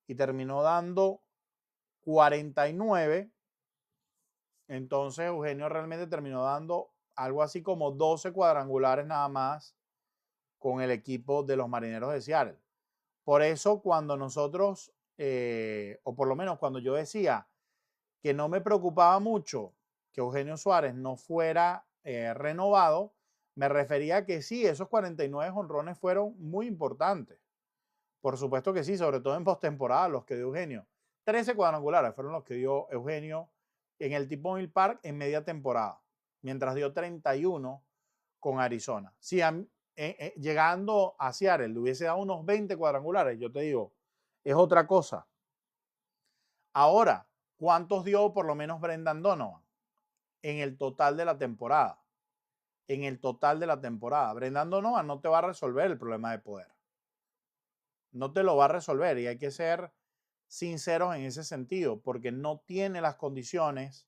y terminó dando 49. Entonces Eugenio realmente terminó dando algo así como 12 cuadrangulares nada más con el equipo de los Marineros de Seattle. Por eso cuando nosotros, o por lo menos cuando yo decía que no me preocupaba mucho que Eugenio Suárez no fuera renovado, me refería a que sí, esos 49 jonrones fueron muy importantes. Por supuesto que sí, sobre todo en postemporada, los que dio Eugenio. 13 cuadrangulares fueron los que dio Eugenio en el T-Mobile Park en media temporada, mientras dio 31 con Arizona. Si llegando a Seattle le hubiese dado unos 20 cuadrangulares, yo te digo, es otra cosa. Ahora, ¿cuántos dio por lo menos Brendan Donovan en el total de la temporada? En el total de la temporada. Brendan Donovan no te va a resolver el problema de poder. No te lo va a resolver y hay que ser sinceros en ese sentido, porque no tiene las condiciones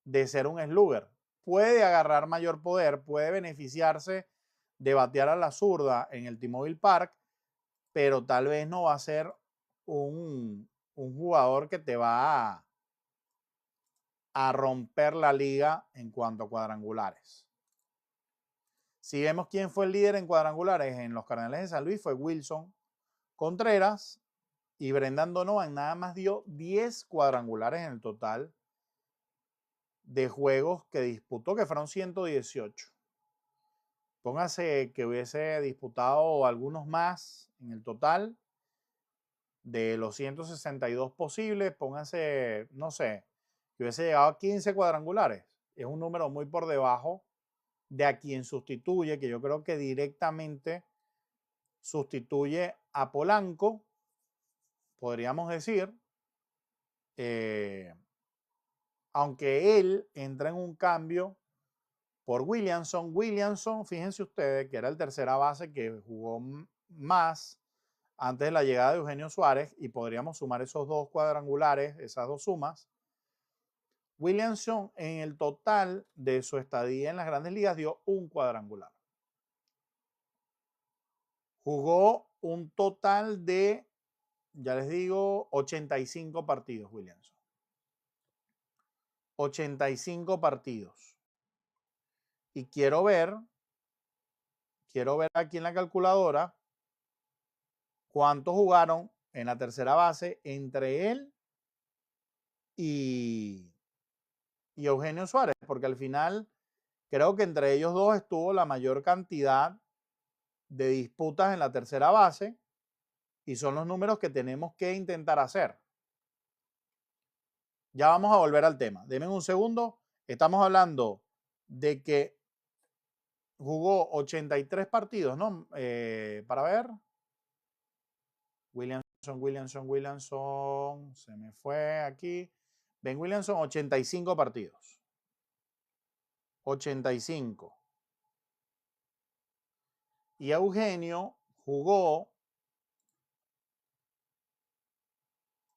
de ser un slugger. Puede agarrar mayor poder, puede beneficiarse de batear a la zurda en el T-Mobile Park, pero tal vez no va a ser un jugador que te va a romper la liga en cuanto a cuadrangulares. Si vemos quién fue el líder en cuadrangulares en los Cardenales de San Luis, fue Wilson Contreras, y Brendan Donovan nada más dio 10 cuadrangulares en el total de juegos que disputó, que fueron 118. Póngase que hubiese disputado algunos más en el total de los 162 posibles, póngase, no sé, que hubiese llegado a 15 cuadrangulares. Es un número muy por debajo de a quien sustituye, que yo creo que directamente sustituye a Polanco, podríamos decir, aunque él entra en un cambio por Williamson. Williamson, fíjense ustedes, que era el tercera base que jugó más antes de la llegada de Eugenio Suárez, y podríamos sumar esos dos cuadrangulares, esas dos sumas. Williamson en el total de su estadía en las grandes ligas dio un cuadrangular. Jugó un total de, ya les digo, 85 partidos Williamson. 85 partidos. Y quiero ver aquí en la calculadora cuánto jugaron en la tercera base entre él y Eugenio Suárez, porque al final creo que entre ellos dos estuvo la mayor cantidad de disputas en la tercera base y son los números que tenemos que intentar hacer. Ya vamos a volver al tema. Denme un segundo. Estamos hablando de que jugó 83 partidos, ¿no? Para ver. Williamson. Se me fue aquí. Ben Williamson, 85 partidos. 85. Y Eugenio jugó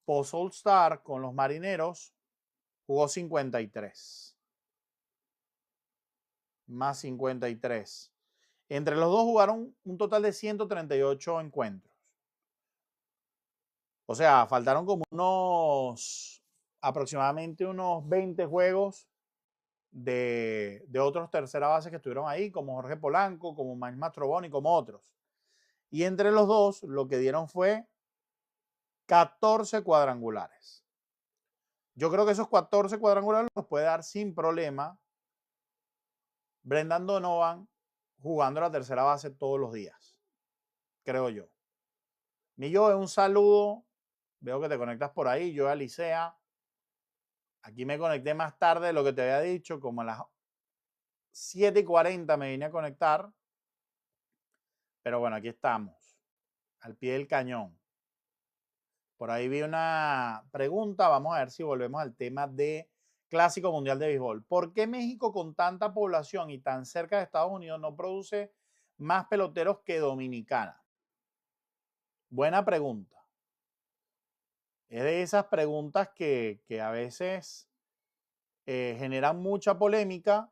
post All-Star con los Marineros, jugó 53. Más 53. Entre los dos jugaron un total de 138 encuentros. O sea, faltaron como aproximadamente unos 20 juegos de otros tercera base que estuvieron ahí, como Jorge Polanco, como Mike Mastroboni, como otros. Y entre los dos lo que dieron fue 14 cuadrangulares. Yo creo que esos 14 cuadrangulares los puede dar sin problema Brendan Donovan jugando la tercera base todos los días, creo yo. Millo, un saludo. Veo que te conectas por ahí. Yo a Licea. Aquí me conecté más tarde de lo que te había dicho, como a las 7:40 me vine a conectar. Pero bueno, aquí estamos, al pie del cañón. Por ahí vi una pregunta. Vamos a ver si volvemos al tema de Clásico Mundial de Béisbol. ¿Por qué México, con tanta población y tan cerca de Estados Unidos, no produce más peloteros que Dominicana? Buena pregunta. Es de esas preguntas que a veces generan mucha polémica.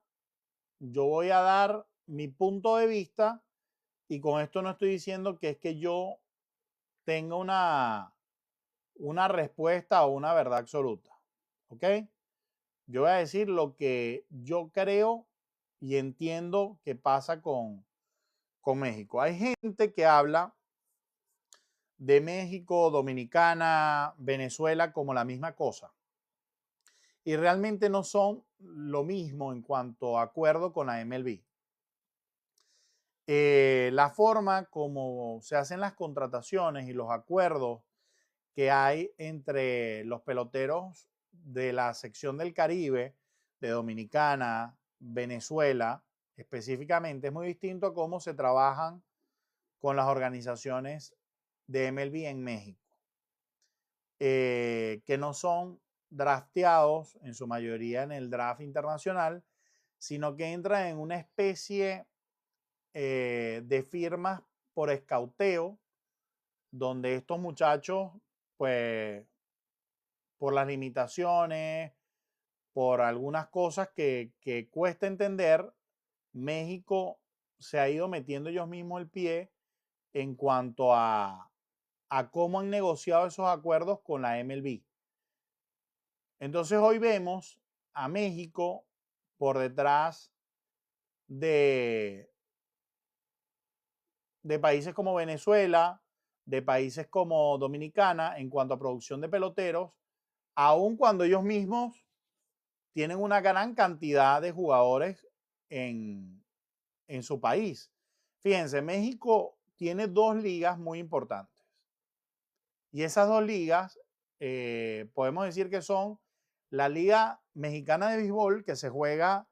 Yo voy a dar mi punto de vista y con esto no estoy diciendo que es que yo tenga una respuesta o una verdad absoluta. ¿Ok? Yo voy a decir lo que yo creo y entiendo que pasa con México. Hay gente que habla de México, Dominicana, Venezuela como la misma cosa. Y realmente no son lo mismo en cuanto a acuerdo con la MLB. La forma como se hacen las contrataciones y los acuerdos que hay entre los peloteros de la sección del Caribe, de Dominicana, Venezuela, específicamente, es muy distinto a cómo se trabajan con las organizaciones de MLB en México, que no son drafteados en su mayoría en el draft internacional, sino que entran en una especie de firmas por escauteo, donde estos muchachos, pues, por las limitaciones, por algunas cosas que cuesta entender, México se ha ido metiendo ellos mismos el pie en cuanto a cómo han negociado esos acuerdos con la MLB. Entonces hoy vemos a México por detrás de países como Venezuela, de países como Dominicana en cuanto a producción de peloteros, aun cuando ellos mismos tienen una gran cantidad de jugadores en su país. Fíjense, México tiene dos ligas muy importantes. Y esas dos ligas podemos decir que son la Liga Mexicana de Béisbol, que se juega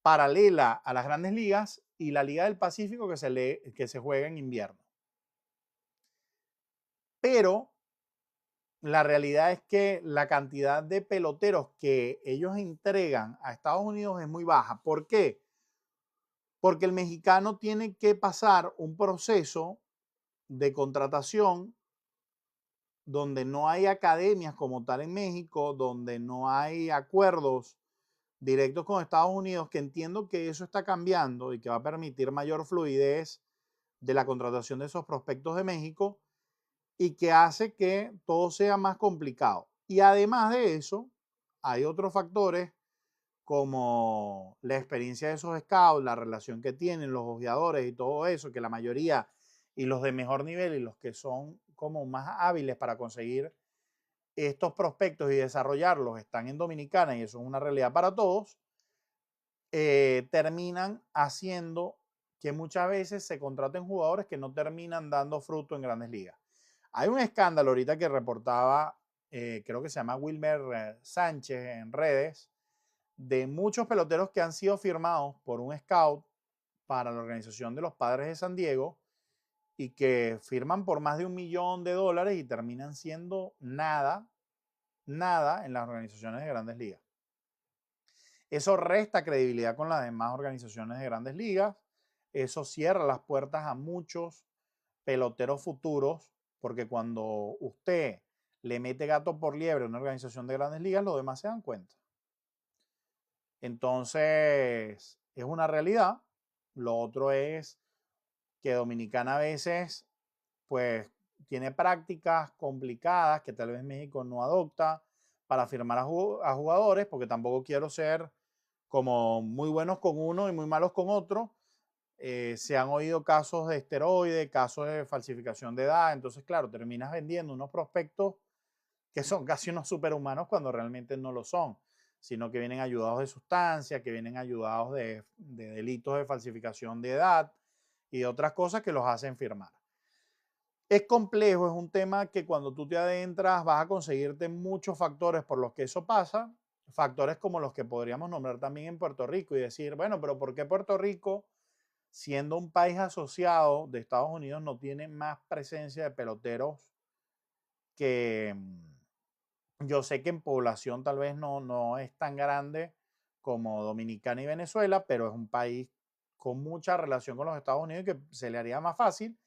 paralela a las grandes ligas, y la Liga del Pacífico, que se juega en invierno. Pero la realidad es que la cantidad de peloteros que ellos entregan a Estados Unidos es muy baja. ¿Por qué? Porque el mexicano tiene que pasar un proceso de contratación donde no hay academias como tal en México, donde no hay acuerdos directos con Estados Unidos, que entiendo que eso está cambiando y que va a permitir mayor fluidez de la contratación de esos prospectos de México y que hace que todo sea más complicado. Y además de eso, hay otros factores como la experiencia de esos scouts, la relación que tienen los ojeadores y todo eso, que la mayoría y los de mejor nivel y los que son como más hábiles para conseguir estos prospectos y desarrollarlos están en Dominicana y eso es una realidad para todos, terminan haciendo que muchas veces se contraten jugadores que no terminan dando fruto en grandes ligas. Hay un escándalo ahorita que reportaba, creo que se llama Wilmer Sánchez en redes, de muchos peloteros que han sido firmados por un scout para la organización de los Padres de San Diego y que firman por más de $1 millón y terminan siendo nada, nada en las organizaciones de grandes ligas. Eso resta credibilidad con las demás organizaciones de grandes ligas. Eso cierra las puertas a muchos peloteros futuros, porque cuando usted le mete gato por liebre a una organización de grandes ligas, los demás se dan cuenta. Entonces, es una realidad. Lo otro es que Dominicana a veces, pues, tiene prácticas complicadas que tal vez México no adopta para firmar a jugadores, porque tampoco quiero ser como muy buenos con uno y muy malos con otro. Se han oído casos de esteroides, casos de falsificación de edad, entonces claro, terminas vendiendo unos prospectos que son casi unos superhumanos cuando realmente no lo son, sino que vienen ayudados de sustancias, que vienen ayudados de delitos de falsificación de edad y de otras cosas que los hacen firmar. Es complejo, es un tema que cuando tú te adentras vas a conseguirte muchos factores por los que eso pasa, factores como los que podríamos nombrar también en Puerto Rico y decir, bueno, pero ¿por qué Puerto Rico, siendo un país asociado de Estados Unidos, no tiene más presencia de peloteros que yo sé que en población tal vez no es tan grande como Dominicana y Venezuela, pero es un país con mucha relación con los Estados Unidos y que se le haría más fácil?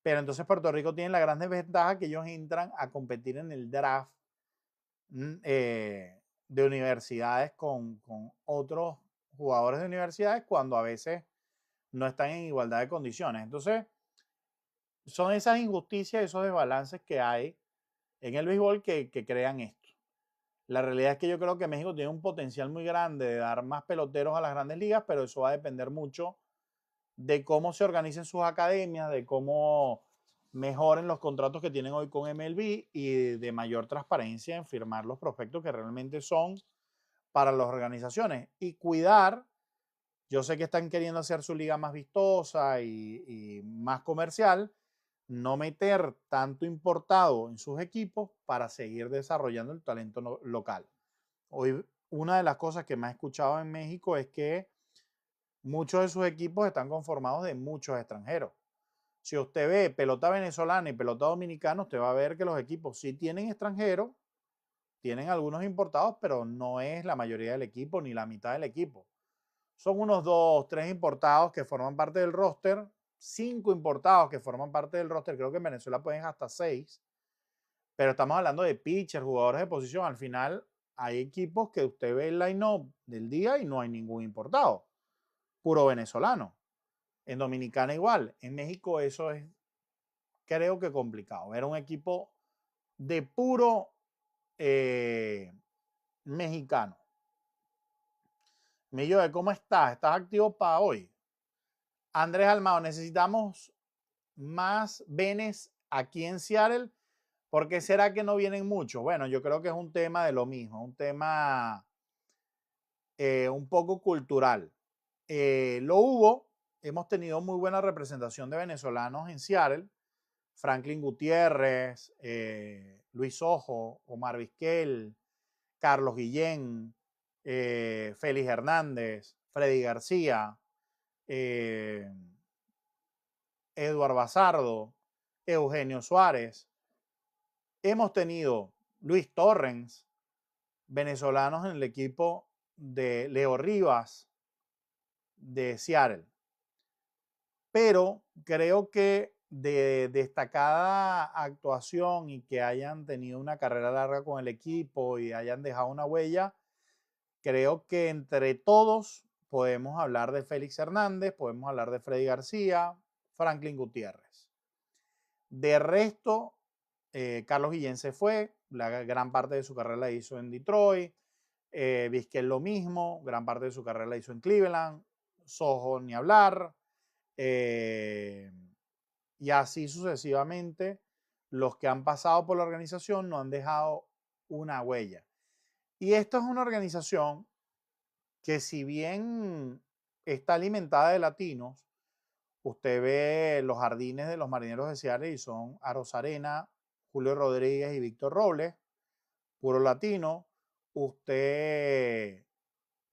Pero entonces Puerto Rico tiene la gran desventaja que ellos entran a competir en el draft de universidades con otros jugadores de universidades cuando a veces no están en igualdad de condiciones. Entonces, son esas injusticias, esos desbalances que hay en el béisbol que crean esto. La realidad es que yo creo que México tiene un potencial muy grande de dar más peloteros a las grandes ligas, pero eso va a depender mucho de cómo se organicen sus academias, de cómo mejoren los contratos que tienen hoy con MLB y de mayor transparencia en firmar los prospectos que realmente son para las organizaciones. Y cuidar, yo sé que están queriendo hacer su liga más vistosa y más comercial, no meter tanto importado en sus equipos para seguir desarrollando el talento local. Hoy, una de las cosas que más he escuchado en México es que muchos de sus equipos están conformados de muchos extranjeros. Si usted ve pelota venezolana y pelota dominicana, usted va a ver que los equipos sí tienen extranjeros, tienen algunos importados, pero no es la mayoría del equipo ni la mitad del equipo. Son unos 2, 3 importados que forman parte del roster, 5 importados que forman parte del roster, creo que en Venezuela pueden hasta 6, pero estamos hablando de pitchers, jugadores de posición. Al final hay equipos que usted ve el line-up del día y no hay ningún importado, puro venezolano. En Dominicana igual. En México eso es, creo que complicado. Ver un equipo de puro mexicano. Millo, ¿cómo estás? ¿Estás activo para hoy? Andrés Almado, necesitamos más venes aquí en Seattle. ¿Por qué será que no vienen muchos? Bueno, yo creo que es un tema de lo mismo, un tema un poco cultural. Lo hubo, hemos tenido muy buena representación de venezolanos en Seattle. Franklin Gutiérrez, Luis Ojo, Omar Vizquel, Carlos Guillén, Félix Hernández, Freddy García, Eduard Bazardo, Eugenio Suárez. Hemos tenido Luis Torrens, venezolanos en el equipo de Leo Rivas de Seattle. Pero creo que de destacada actuación y que hayan tenido una carrera larga con el equipo y hayan dejado una huella, creo que entre todos podemos hablar de Félix Hernández, podemos hablar de Freddy García, Franklin Gutiérrez. De resto, Carlos Guillén se fue, la gran parte de su carrera la hizo en Detroit, Vizquel lo mismo, gran parte de su carrera la hizo en Cleveland, Sojo ni hablar, Y así sucesivamente, los que han pasado por la organización no han dejado una huella. Y esto es una organización que, si bien está alimentada de latinos, usted ve los jardines de los Marineros de Seattle y son Arozarena, Julio Rodríguez y Víctor Robles, puro latino. Usted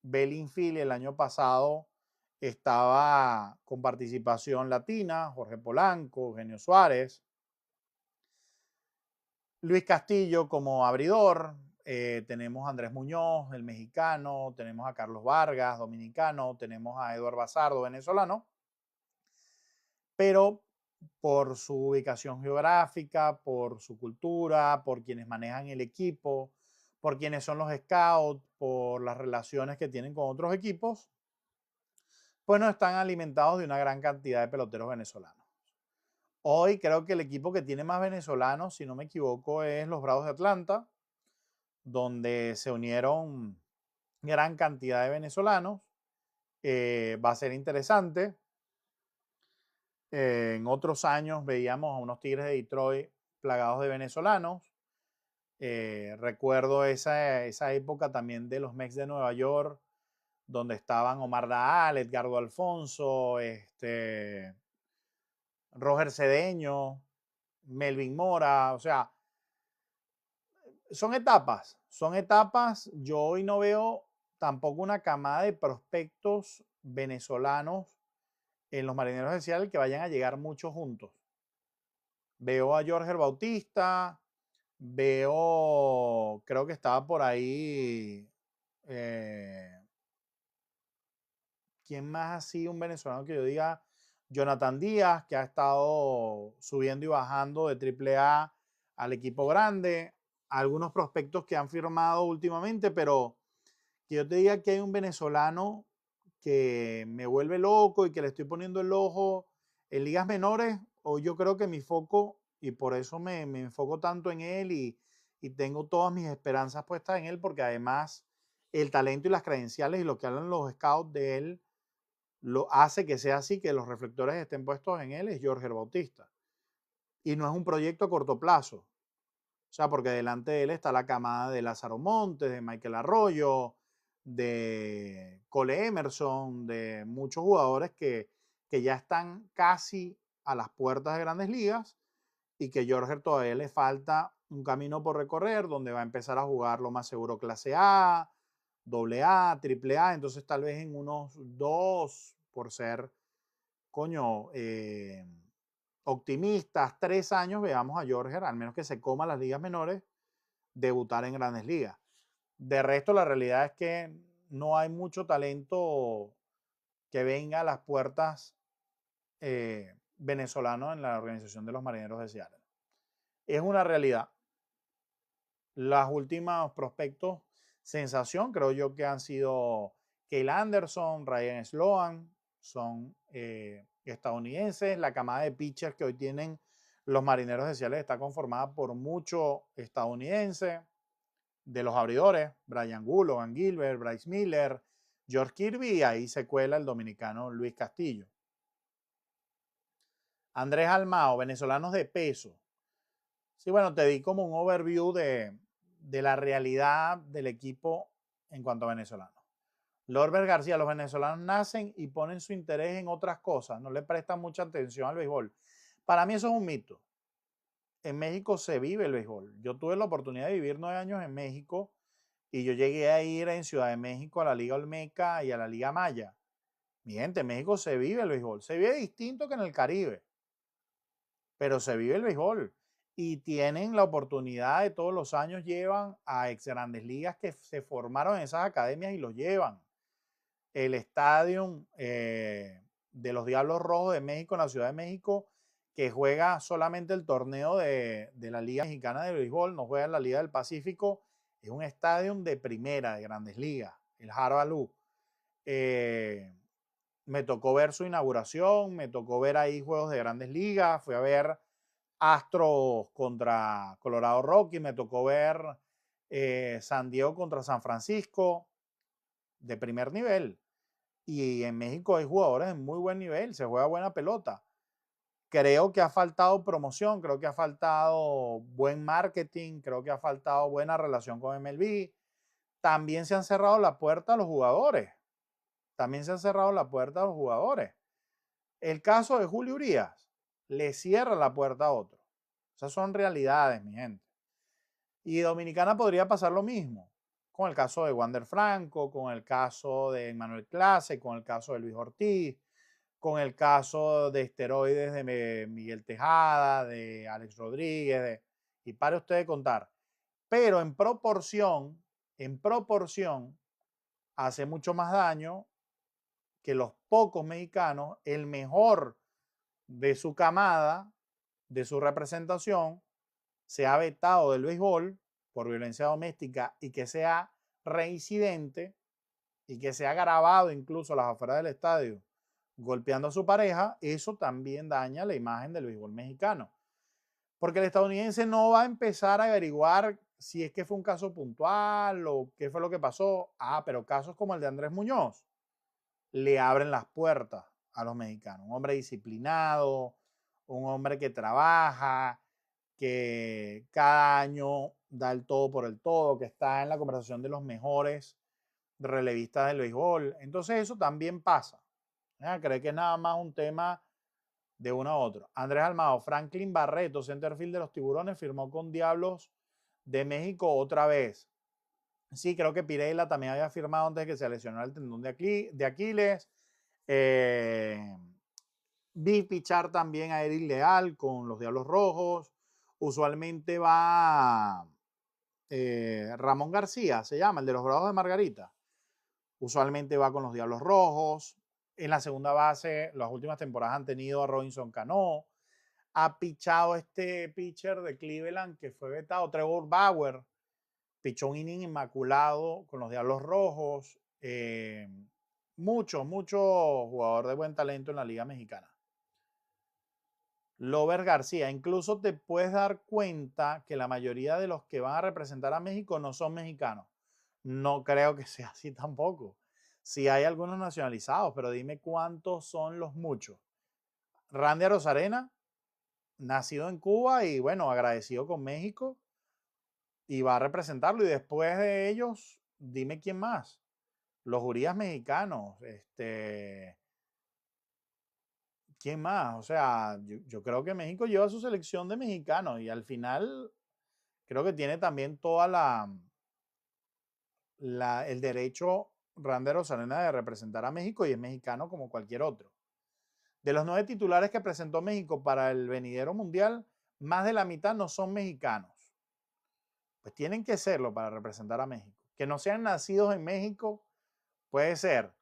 ve el infield, el año pasado estaba con participación latina, Jorge Polanco, Eugenio Suárez, Luis Castillo como abridor, tenemos a Andrés Muñoz, el mexicano, tenemos a Carlos Vargas, dominicano, tenemos a Eduardo Bazardo, venezolano, pero por su ubicación geográfica, por su cultura, por quienes manejan el equipo, por quienes son los scouts, por las relaciones que tienen con otros equipos, pues no están alimentados de una gran cantidad de peloteros venezolanos. Hoy creo que el equipo que tiene más venezolanos, si no me equivoco, es los Bravos de Atlanta, donde se unieron gran cantidad de venezolanos. Va a ser interesante. En otros años veíamos a unos Tigres de Detroit plagados de venezolanos. Recuerdo esa época también de los Mets de Nueva York, donde estaban Omar Daal, Edgardo Alfonso, Roger Cedeño, Melvin Mora. O sea, son etapas. Yo hoy no veo tampoco una camada de prospectos venezolanos en los Marineros de Seattle que vayan a llegar muchos juntos. Veo a Jorge Bautista, creo que estaba por ahí, ¿quién más así? Un venezolano que yo diga, Jonathan Díaz, que ha estado subiendo y bajando de AAA al equipo grande. Algunos prospectos que han firmado últimamente, pero que yo te diga que hay un venezolano que me vuelve loco y que le estoy poniendo el ojo en ligas menores, hoy yo creo que mi foco, y por eso me enfoco tanto en él y tengo todas mis esperanzas puestas en él, porque además el talento y las credenciales y lo que hablan los scouts de él lo hace que sea así, que los reflectores estén puestos en él, es Jorge Bautista. Y no es un proyecto a corto plazo. O sea, porque delante de él está la camada de Lázaro Montes, de Michael Arroyo, de Cole Emerson, de muchos jugadores que ya están casi a las puertas de Grandes Ligas y que Jorge todavía le falta un camino por recorrer, donde va a empezar a jugar lo más seguro clase A, doble A, triple A. Entonces tal vez en unos 2, por ser, coño, optimistas, 3 años, veamos a Jorge, al menos que se coma las ligas menores, debutar en Grandes Ligas. De resto, la realidad es que no hay mucho talento que venga a las puertas venezolano en la organización de los Marineros de Seattle. Es una realidad. Los últimos prospectos sensación creo yo que han sido Kyle Anderson, Ryan Sloan, son estadounidenses. La camada de pitchers que hoy tienen los Marineros de Seattle está conformada por muchos estadounidenses. De los abridores, Brian Gould, Logan Gilbert, Bryce Miller, George Kirby, y ahí se cuela el dominicano Luis Castillo. Andrés Almao, venezolanos de peso. Sí, bueno, te di como un overview de la realidad del equipo en cuanto a venezolanos. Lorbert García, los venezolanos nacen y ponen su interés en otras cosas, no le prestan mucha atención al béisbol. Para mí eso es un mito. En México se vive el béisbol. Yo tuve la oportunidad de vivir 9 años en México y yo llegué a ir en Ciudad de México a la Liga Olmeca y a la Liga Maya. Mi gente, en México se vive el béisbol. Se vive distinto que en el Caribe, pero se vive el béisbol. Y tienen la oportunidad de todos los años, llevan a ex grandes ligas que se formaron en esas academias y los llevan. El estadio de los Diablos Rojos de México en la Ciudad de México, que juega solamente el torneo de la Liga Mexicana de Béisbol, no juega en la Liga del Pacífico, es un estadio de primera, de grandes ligas, el Harbalú. Me tocó ver su inauguración, me tocó ver ahí juegos de grandes ligas, fui a ver Astros contra Colorado Rockies, me tocó ver San Diego contra San Francisco, de primer nivel. Y en México hay jugadores de muy buen nivel, se juega buena pelota. creo que ha faltado promoción, creo que ha faltado buen marketing, creo que ha faltado buena relación con MLB. También se han cerrado la puerta a los jugadores. También se han cerrado la puerta a los jugadores. El caso de Julio Urias le cierra la puerta a otro. Esas son realidades, mi gente. Y Dominicana podría pasar lo mismo con el caso de Wander Franco, con el caso de Manuel Clase, con el caso de Luis Ortiz, con el caso de esteroides de Miguel Tejada, de Alex Rodríguez, y pare usted de contar. Pero en proporción, hace mucho más daño que los pocos mexicanos, el mejor de su camada, de su representación, se ha vetado del béisbol por violencia doméstica y que sea reincidente y que se ha grabado incluso a las afueras del estadio golpeando a su pareja, eso también daña la imagen del béisbol mexicano. Porque el estadounidense no va a empezar a averiguar si es que fue un caso puntual o qué fue lo que pasó. Ah, pero casos como el de Andrés Muñoz le abren las puertas a los mexicanos. Un hombre disciplinado, un hombre que trabaja, que cada año da el todo por el todo, que está en la conversación de los mejores relevistas del béisbol. Entonces eso también pasa. Cree que es nada más un tema de uno a otro. Andrés Almado, Franklin Barreto, centerfield de los Tiburones, firmó con Diablos de México otra vez. Sí, creo que Pireila también había firmado antes de que se lesionara el tendón de Aquiles. Vi fichar también a Eric Leal con los Diablos Rojos. Usualmente va Ramón García, se llama, el de los Bravos de Margarita. Usualmente va con los Diablos Rojos. En la segunda base, las últimas temporadas han tenido a Robinson Cano. Ha pichado este pitcher de Cleveland que fue vetado, Trevor Bauer. Pichó un inning inmaculado con los Diablos Rojos. Mucho jugador de buen talento en la Liga Mexicana. Lover García, incluso te puedes dar cuenta que la mayoría de los que van a representar a México no son mexicanos. No creo que sea así tampoco. Sí hay algunos nacionalizados, pero dime cuántos son los muchos. Randy Arozarena, nacido en Cuba y bueno, agradecido con México y va a representarlo. Y después de ellos, dime quién más. Los Urias mexicanos, ¿quién más? O sea, yo creo que México lleva su selección de mexicanos y al final creo que tiene también toda el derecho Randy Arozarena de representar a México y es mexicano como cualquier otro. De los 9 titulares que presentó México para el venidero mundial, más de la mitad no son mexicanos. Pues tienen que serlo para representar a México. Que no sean nacidos en México, puede ser,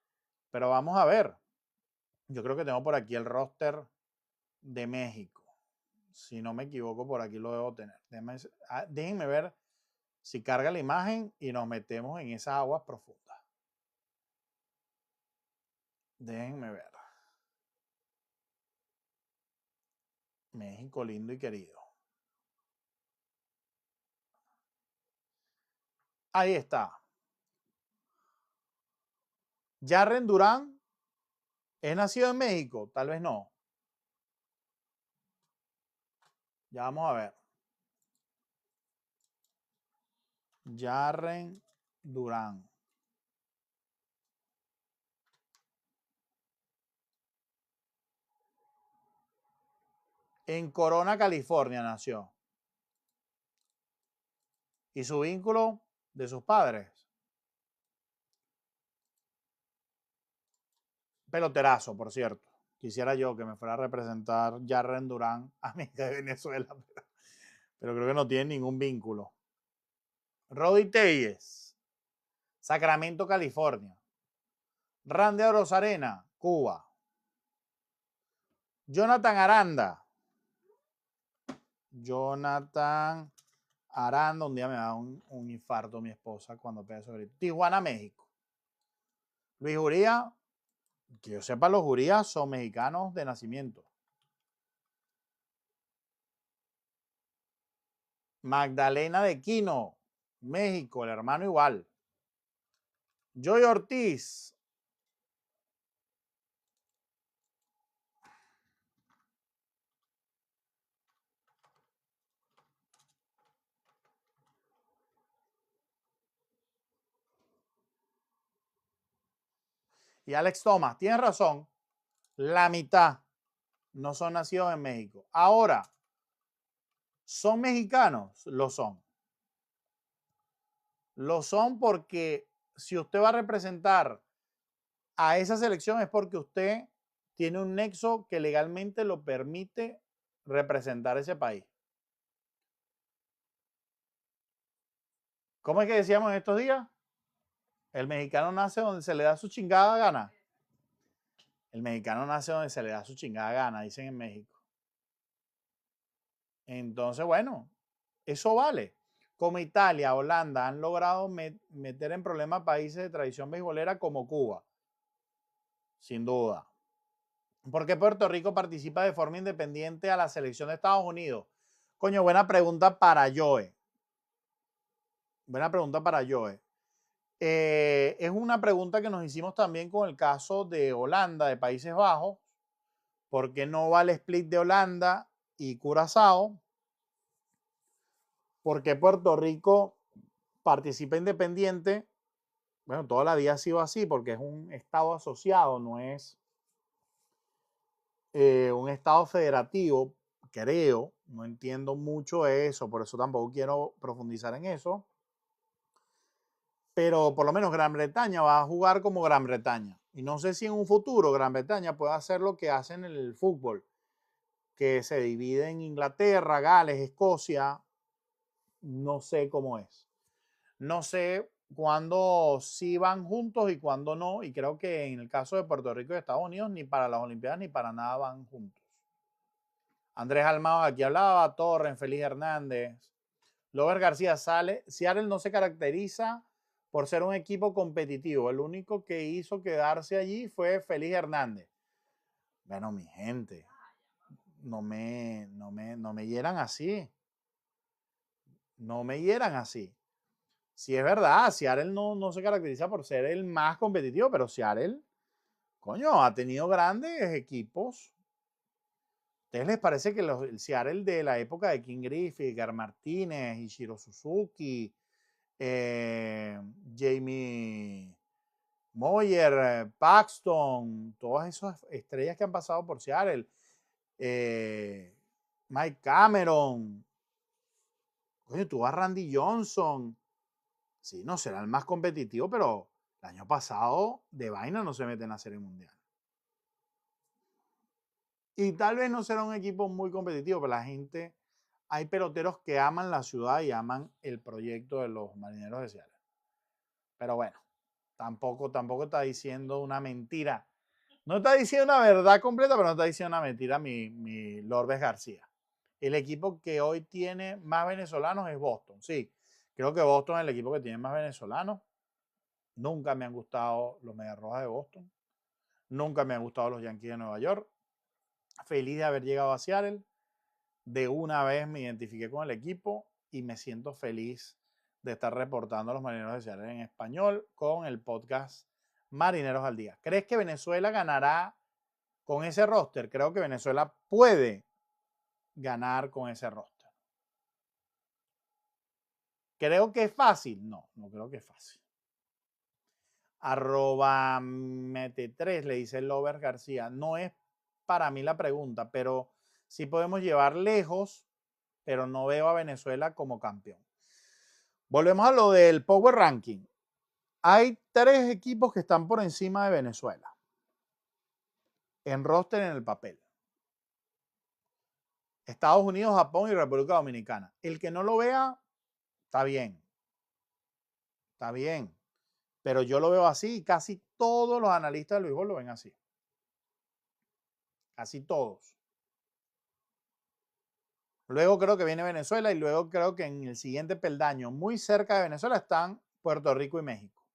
pero vamos a ver. Yo creo que tengo por aquí el roster de México. Si no me equivoco, por aquí lo debo tener. Déjenme ver si carga la imagen y nos metemos en esas aguas profundas. Déjenme ver. México lindo y querido. Ahí está. Jarren Durán es nacido en México, tal vez no. Ya vamos a ver. Jarren Durán. En Corona, California nació. ¿Y su vínculo de sus padres? Peloterazo, por cierto. Quisiera yo que me fuera a representar Jarren Durán a mí de Venezuela, pero creo que no tiene ningún vínculo. Rody Telles, Sacramento, California. Randy Arozarena, Cuba. Jonathan Aranda. Jonathan Aranda, un día me da un infarto mi esposa cuando pega eso grito. Tijuana, México. Luis Uría, que yo sepa, los Urías son mexicanos de nacimiento. Magdalena de Quino, México, el hermano igual. Joy Ortiz. Y Alex Thomas, tienes razón, la mitad no son nacidos en México. Ahora, ¿son mexicanos? Lo son. Lo son porque si usted va a representar a esa selección es porque usted tiene un nexo que legalmente lo permite representar ese país. ¿Cómo es que decíamos en estos días? El mexicano nace donde se le da su chingada gana. El mexicano nace donde se le da su chingada gana, dicen en México. Entonces, bueno, eso vale. Como Italia, Holanda han logrado meter en problemas países de tradición beisbolera como Cuba. Sin duda. ¿Por qué Puerto Rico participa de forma independiente a la selección de Estados Unidos? Coño, buena pregunta para Joe. Buena pregunta para Joe. Es una pregunta que nos hicimos también con el caso de Holanda, de Países Bajos. ¿Por qué no va el split de Holanda y Curazao? ¿Por qué Puerto Rico participa independiente? Bueno, toda la vida ha sido así porque es un estado asociado, no es un estado federativo, creo. No entiendo mucho eso, por eso tampoco quiero profundizar en eso. Pero por lo menos Gran Bretaña va a jugar como Gran Bretaña. Y no sé si en un futuro Gran Bretaña pueda hacer lo que hace en el fútbol, que se divide en Inglaterra, Gales, Escocia. No sé cómo es. No sé cuándo sí van juntos y cuándo no. Y creo que en el caso de Puerto Rico y Estados Unidos, ni para las Olimpiadas ni para nada van juntos. Andrés Almado aquí hablaba, Torres, Félix Hernández. Lover García sale. Seattle no se caracteriza por ser un equipo competitivo. El único que hizo quedarse allí fue Félix Hernández. Bueno, mi gente, no me hieran así. No me hieran así. Si es verdad, Seattle no se caracteriza por ser el más competitivo, pero Seattle, coño, ha tenido grandes equipos. ¿A ustedes les parece que el Seattle de la época de King Griffey, Gar Martínez, Ichiro Suzuki, Jamie Moyer, Paxton, todas esas estrellas que han pasado por Seattle, Mike Cameron, coño, tú vas Randy Johnson, sí, no será el más competitivo, pero el año pasado de vaina no se meten en la Serie Mundial. Y tal vez no será un equipo muy competitivo, pero la gente, hay peloteros que aman la ciudad y aman el proyecto de los Marineros de Seattle. Pero bueno, tampoco está diciendo una mentira. No está diciendo una verdad completa, pero no está diciendo una mentira mi Lourdes García. El equipo que hoy tiene más venezolanos es Boston. Sí, creo que Boston es el equipo que tiene más venezolanos. Nunca me han gustado los Medias Rojas de Boston. Nunca me han gustado los Yankees de Nueva York. Feliz de haber llegado a Seattle. De una vez me identifiqué con el equipo y me siento feliz de estar reportando a los Marineros de Seattle en español con el podcast Marineros al Día. ¿Crees que Venezuela ganará con ese roster? Creo que Venezuela puede ganar con ese roster. ¿Creo que es fácil? No creo que es fácil. @ mete3 le dice Lover García. No es para mí la pregunta, pero sí podemos llevar lejos, pero no veo a Venezuela como campeón. Volvemos a lo del Power Ranking. Hay 3 equipos que están por encima de Venezuela en roster, en el papel. Estados Unidos, Japón y República Dominicana. El que no lo vea, está bien. Está bien. Pero yo lo veo así y casi todos los analistas del béisbol lo ven así. Casi todos. Luego creo que viene Venezuela y luego creo que en el siguiente peldaño, muy cerca de Venezuela, están Puerto Rico y México.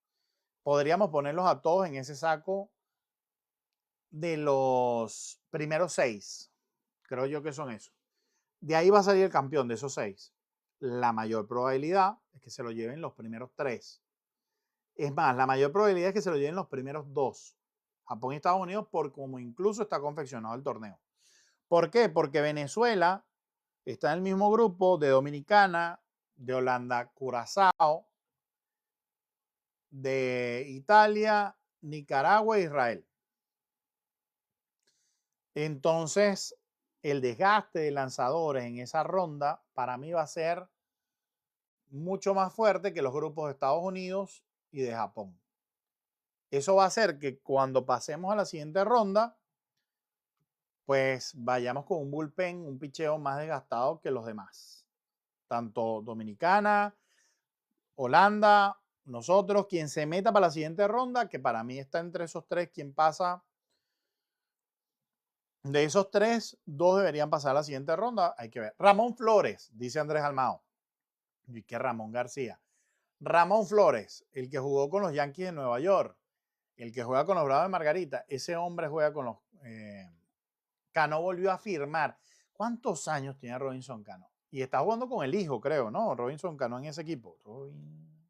Podríamos ponerlos a todos en ese saco de los primeros 6. Creo yo que son esos. De ahí va a salir el campeón de esos 6. La mayor probabilidad es que se lo lleven los primeros 3. Es más, la mayor probabilidad es que se lo lleven los primeros 2. Japón y Estados Unidos, por como incluso está confeccionado el torneo. ¿Por qué? Porque Venezuela está en el mismo grupo de Dominicana, de Holanda, Curazao, de Italia Nicaragua e Israel. Entonces, el desgaste de lanzadores en esa ronda para mí va a ser mucho más fuerte que los grupos de Estados Unidos y de Japón. Eso va a hacer que cuando pasemos a la siguiente ronda, pues vayamos con un bullpen, un picheo más desgastado que los demás. Tanto Dominicana, Holanda, nosotros, quien se meta para la siguiente ronda, que para mí está entre esos tres, quien pasa. De esos tres, dos deberían pasar a la siguiente ronda. Hay que ver. Ramón Flores, dice Andrés Almao. ¿Y qué Ramón García? Ramón Flores, el que jugó con los Yankees de Nueva York, el que juega con los Bravos de Margarita, ese hombre juega con los... Cano volvió a firmar. ¿Cuántos años tiene Robinson Cano? Y está jugando con el hijo, creo, ¿no? Robinson Cano en ese equipo. Robinson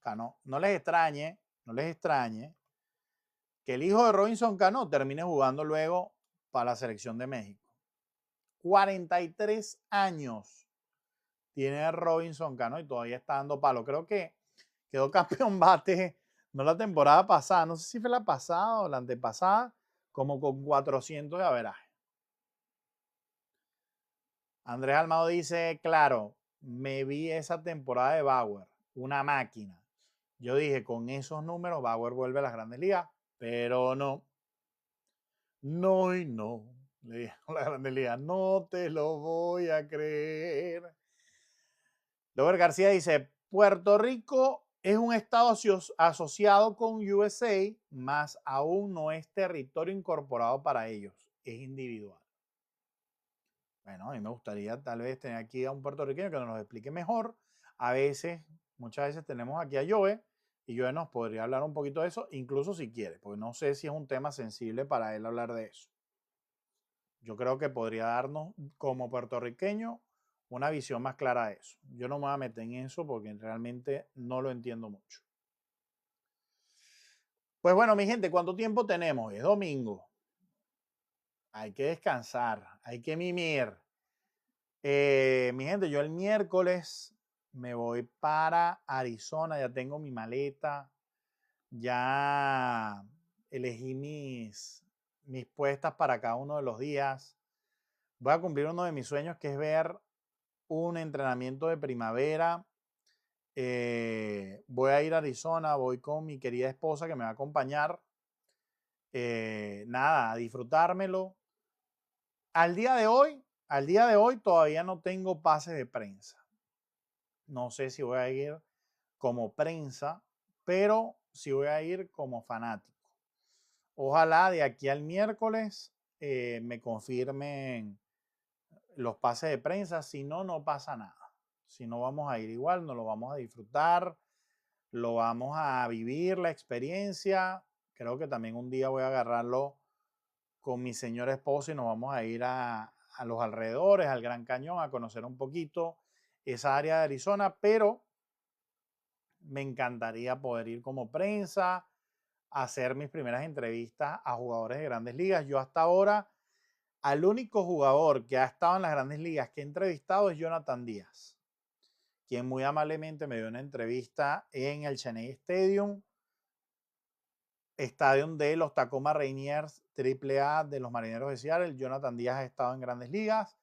Cano. No les extrañe, no les extrañe que el hijo de Robinson Cano termine jugando luego para la selección de México. 43 años tiene Robinson Cano y todavía está dando palo. Creo que quedó campeón bate, no la temporada pasada, no sé si fue la pasada o la antepasada, como con 400 de averaje. Andrés Almado dice, claro, me vi esa temporada de Bauer, una máquina. Yo dije, con esos números Bauer vuelve a las Grandes Ligas, pero no. No y no. Le dije a la Grandes Ligas, no te lo voy a creer. Robert García dice, Puerto Rico es un estado asociado con USA, más aún no es territorio incorporado para ellos, es individual. Bueno, a mí me gustaría tal vez tener aquí a un puertorriqueño que nos lo explique mejor. A veces, muchas veces tenemos aquí a Joe y Joe nos podría hablar un poquito de eso, incluso si quiere, porque no sé si es un tema sensible para él hablar de eso. Yo creo que podría darnos como puertorriqueño una visión más clara de eso. Yo no me voy a meter en eso porque realmente no lo entiendo mucho. Pues bueno, mi gente, ¿cuánto tiempo tenemos? Es domingo. Hay que descansar, hay que mimir. Mi gente, yo el miércoles me voy para Arizona, ya tengo mi maleta, ya elegí mis puestas para cada uno de los días. Voy a cumplir uno de mis sueños, que es ver un entrenamiento de primavera. Voy a ir a Arizona, voy con mi querida esposa que me va a acompañar. Nada, a disfrutármelo. Al día de hoy todavía no tengo pase de prensa. No sé si voy a ir como prensa, pero sí voy a ir como fanático. Ojalá de aquí al miércoles me confirmen los pases de prensa. Si no, no pasa nada. Si no, vamos a ir igual, nos lo vamos a disfrutar, lo vamos a vivir la experiencia. Creo que también un día voy a agarrarlo con mi señora esposa y nos vamos a ir a los alrededores, al Gran Cañón, a conocer un poquito esa área de Arizona, pero me encantaría poder ir como prensa, hacer mis primeras entrevistas a jugadores de grandes ligas. Yo hasta ahora, al único jugador que ha estado en las grandes ligas que he entrevistado es Jonathan Díaz, quien muy amablemente me dio una entrevista en el Cheney Stadium, estadio de los Tacoma Rainiers AAA de los Marineros de Seattle. Jonathan Díaz ha estado en grandes ligas.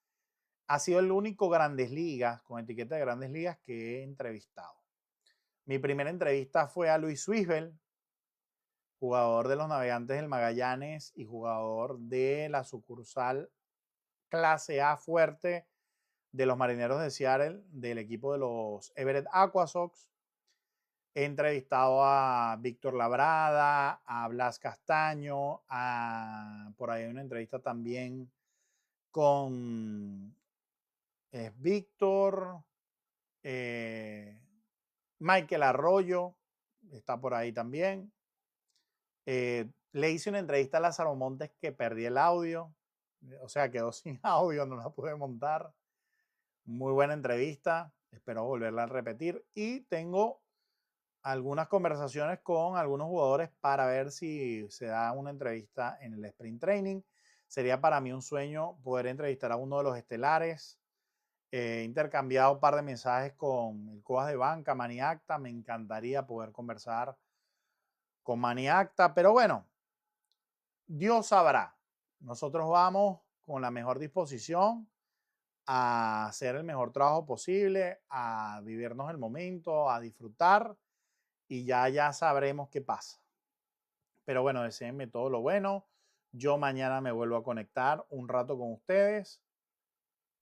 Ha sido el único grandes ligas, con etiqueta de grandes ligas, que he entrevistado. Mi primera entrevista fue a Luis Swissveld, jugador de los Navegantes del Magallanes y jugador de la sucursal clase A fuerte de los Marineros de Seattle, del equipo de los Everett Aquasox. He entrevistado a Víctor Labrada, a Blas Castaño, por ahí hay una entrevista también con Víctor, Michael Arroyo, está por ahí también. Le hice una entrevista a Lázaro Montes que perdí el audio, o sea, quedó sin audio, no la pude montar. Muy buena entrevista, espero volverla a repetir. Y tengo algunas conversaciones con algunos jugadores para ver si se da una entrevista en el Sprint Training. Sería para mí un sueño poder entrevistar a uno de los estelares. He intercambiado un par de mensajes con el Coas de Banca, Maniacta. Me encantaría poder conversar con Maniacta, pero bueno, Dios sabrá. Nosotros vamos con la mejor disposición a hacer el mejor trabajo posible, a vivirnos el momento, a disfrutar y ya sabremos qué pasa. Pero bueno, deseenme todo lo bueno. Yo mañana me vuelvo a conectar un rato con ustedes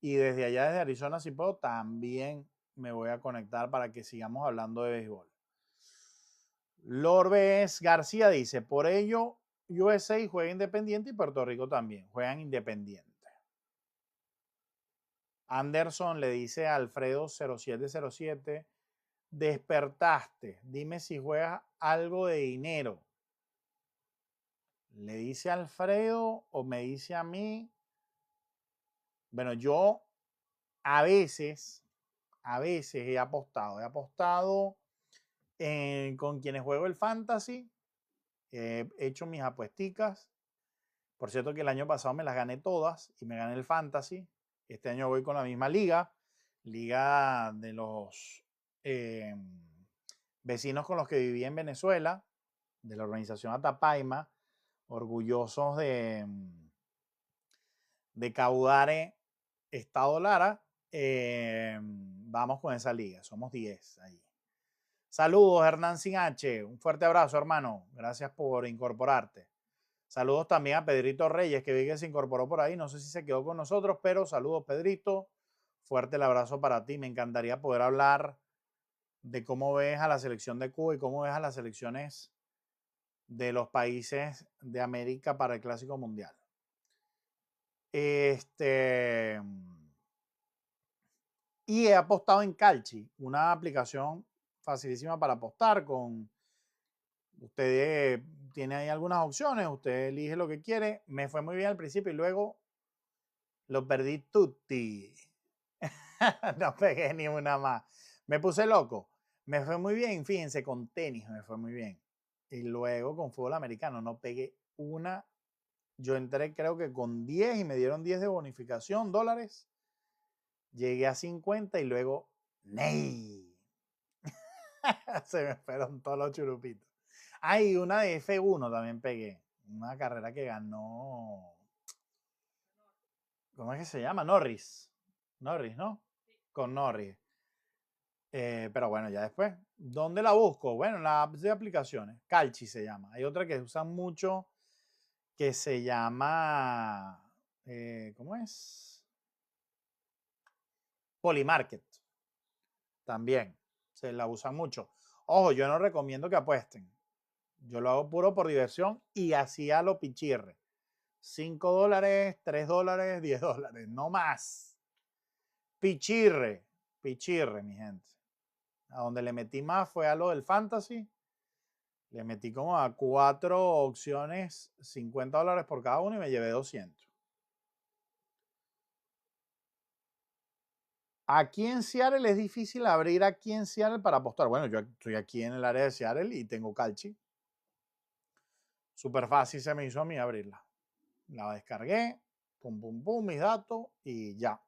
y desde allá, desde Arizona, si puedo, también me voy a conectar para que sigamos hablando de béisbol. Lorbes García dice, por ello USA juega independiente y Puerto Rico también juegan independiente. Anderson le dice a Alfredo 0707, despertaste, dime si juegas algo de dinero. Le dice a Alfredo o me dice a mí. Bueno, yo a veces he apostado con quienes juego el fantasy, he hecho mis apuesticas. Por cierto que el año pasado me las gané todas y me gané el fantasy. Este año voy con la misma liga de los vecinos con los que viví en Venezuela, de la organización Atapaima, orgullosos de Caudare Estado Lara. Vamos con esa liga, somos 10 ahí. Saludos, Hernán Sin H. Un fuerte abrazo, hermano. Gracias por incorporarte. Saludos también a Pedrito Reyes, que vi que se incorporó por ahí. No sé si se quedó con nosotros, pero saludos, Pedrito. Fuerte el abrazo para ti. Me encantaría poder hablar de cómo ves a la selección de Cuba y cómo ves a las selecciones de los países de América para el Clásico Mundial. Y he apostado en Calchi, una aplicación facilísima para apostar. Usted tiene ahí algunas opciones, usted elige lo que quiere. Me fue muy bien al principio y luego lo perdí tutti. No pegué ni una más. Me puse loco. Me fue muy bien, fíjense, con tenis me fue muy bien. Y luego con fútbol americano no pegué una. Yo entré creo que con 10 y me dieron 10 de bonificación, dólares. Llegué a 50 y luego, ¡ney! Se me fueron todos los churupitos. Hay una de F1 también pegué. Una carrera que ganó. ¿Cómo es que se llama? Norris. Norris, ¿no? Sí. Con Norris. Pero bueno, ya después. ¿Dónde la busco? Bueno, en la app de aplicaciones. Calchi se llama. Hay otra que usan mucho que se llama. ¿Cómo es? Polymarket. También. Se la usan mucho. Ojo, yo no recomiendo que apuesten. Yo lo hago puro por diversión y así a lo pichirre. $5, $3, $10, no más. Pichirre, mi gente. A donde le metí más fue a lo del fantasy. Le metí como a 4 opciones, $50 por cada uno y me llevé 200. Aquí en Seattle es difícil abrir aquí en Seattle para apostar. Bueno, yo estoy aquí en el área de Seattle y tengo Calchi. Súper fácil se me hizo a mí abrirla. La descargué, pum, pum, pum, mis datos y ya.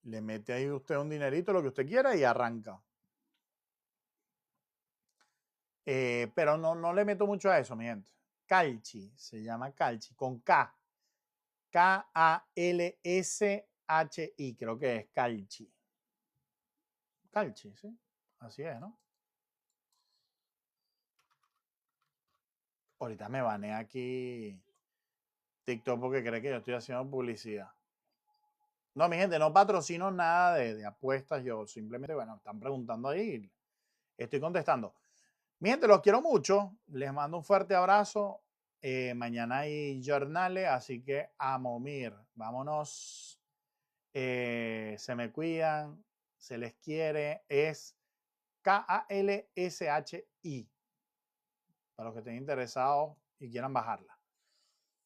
Le mete ahí usted un dinerito, lo que usted quiera y arranca. Pero no le meto mucho a eso, mi gente. Calchi, se llama Calchi, con K. K-A-L-S-H-I, creo que es Calchi. Calchi, sí. Así es, ¿no? Ahorita me banea aquí TikTok porque cree que yo estoy haciendo publicidad. No, mi gente, no patrocino nada de apuestas. Yo simplemente, bueno, están preguntando ahí. Estoy contestando. Mi gente, los quiero mucho. Les mando un fuerte abrazo. Mañana hay jornales, así que a momir. Vámonos. Se me cuidan. Se les quiere. Es Kalshi. Para los que estén interesados y quieran bajarla.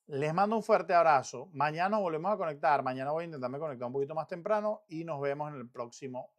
Les mando un fuerte abrazo. Mañana volvemos a conectar. Mañana voy a intentarme conectar un poquito más temprano y nos vemos en el próximo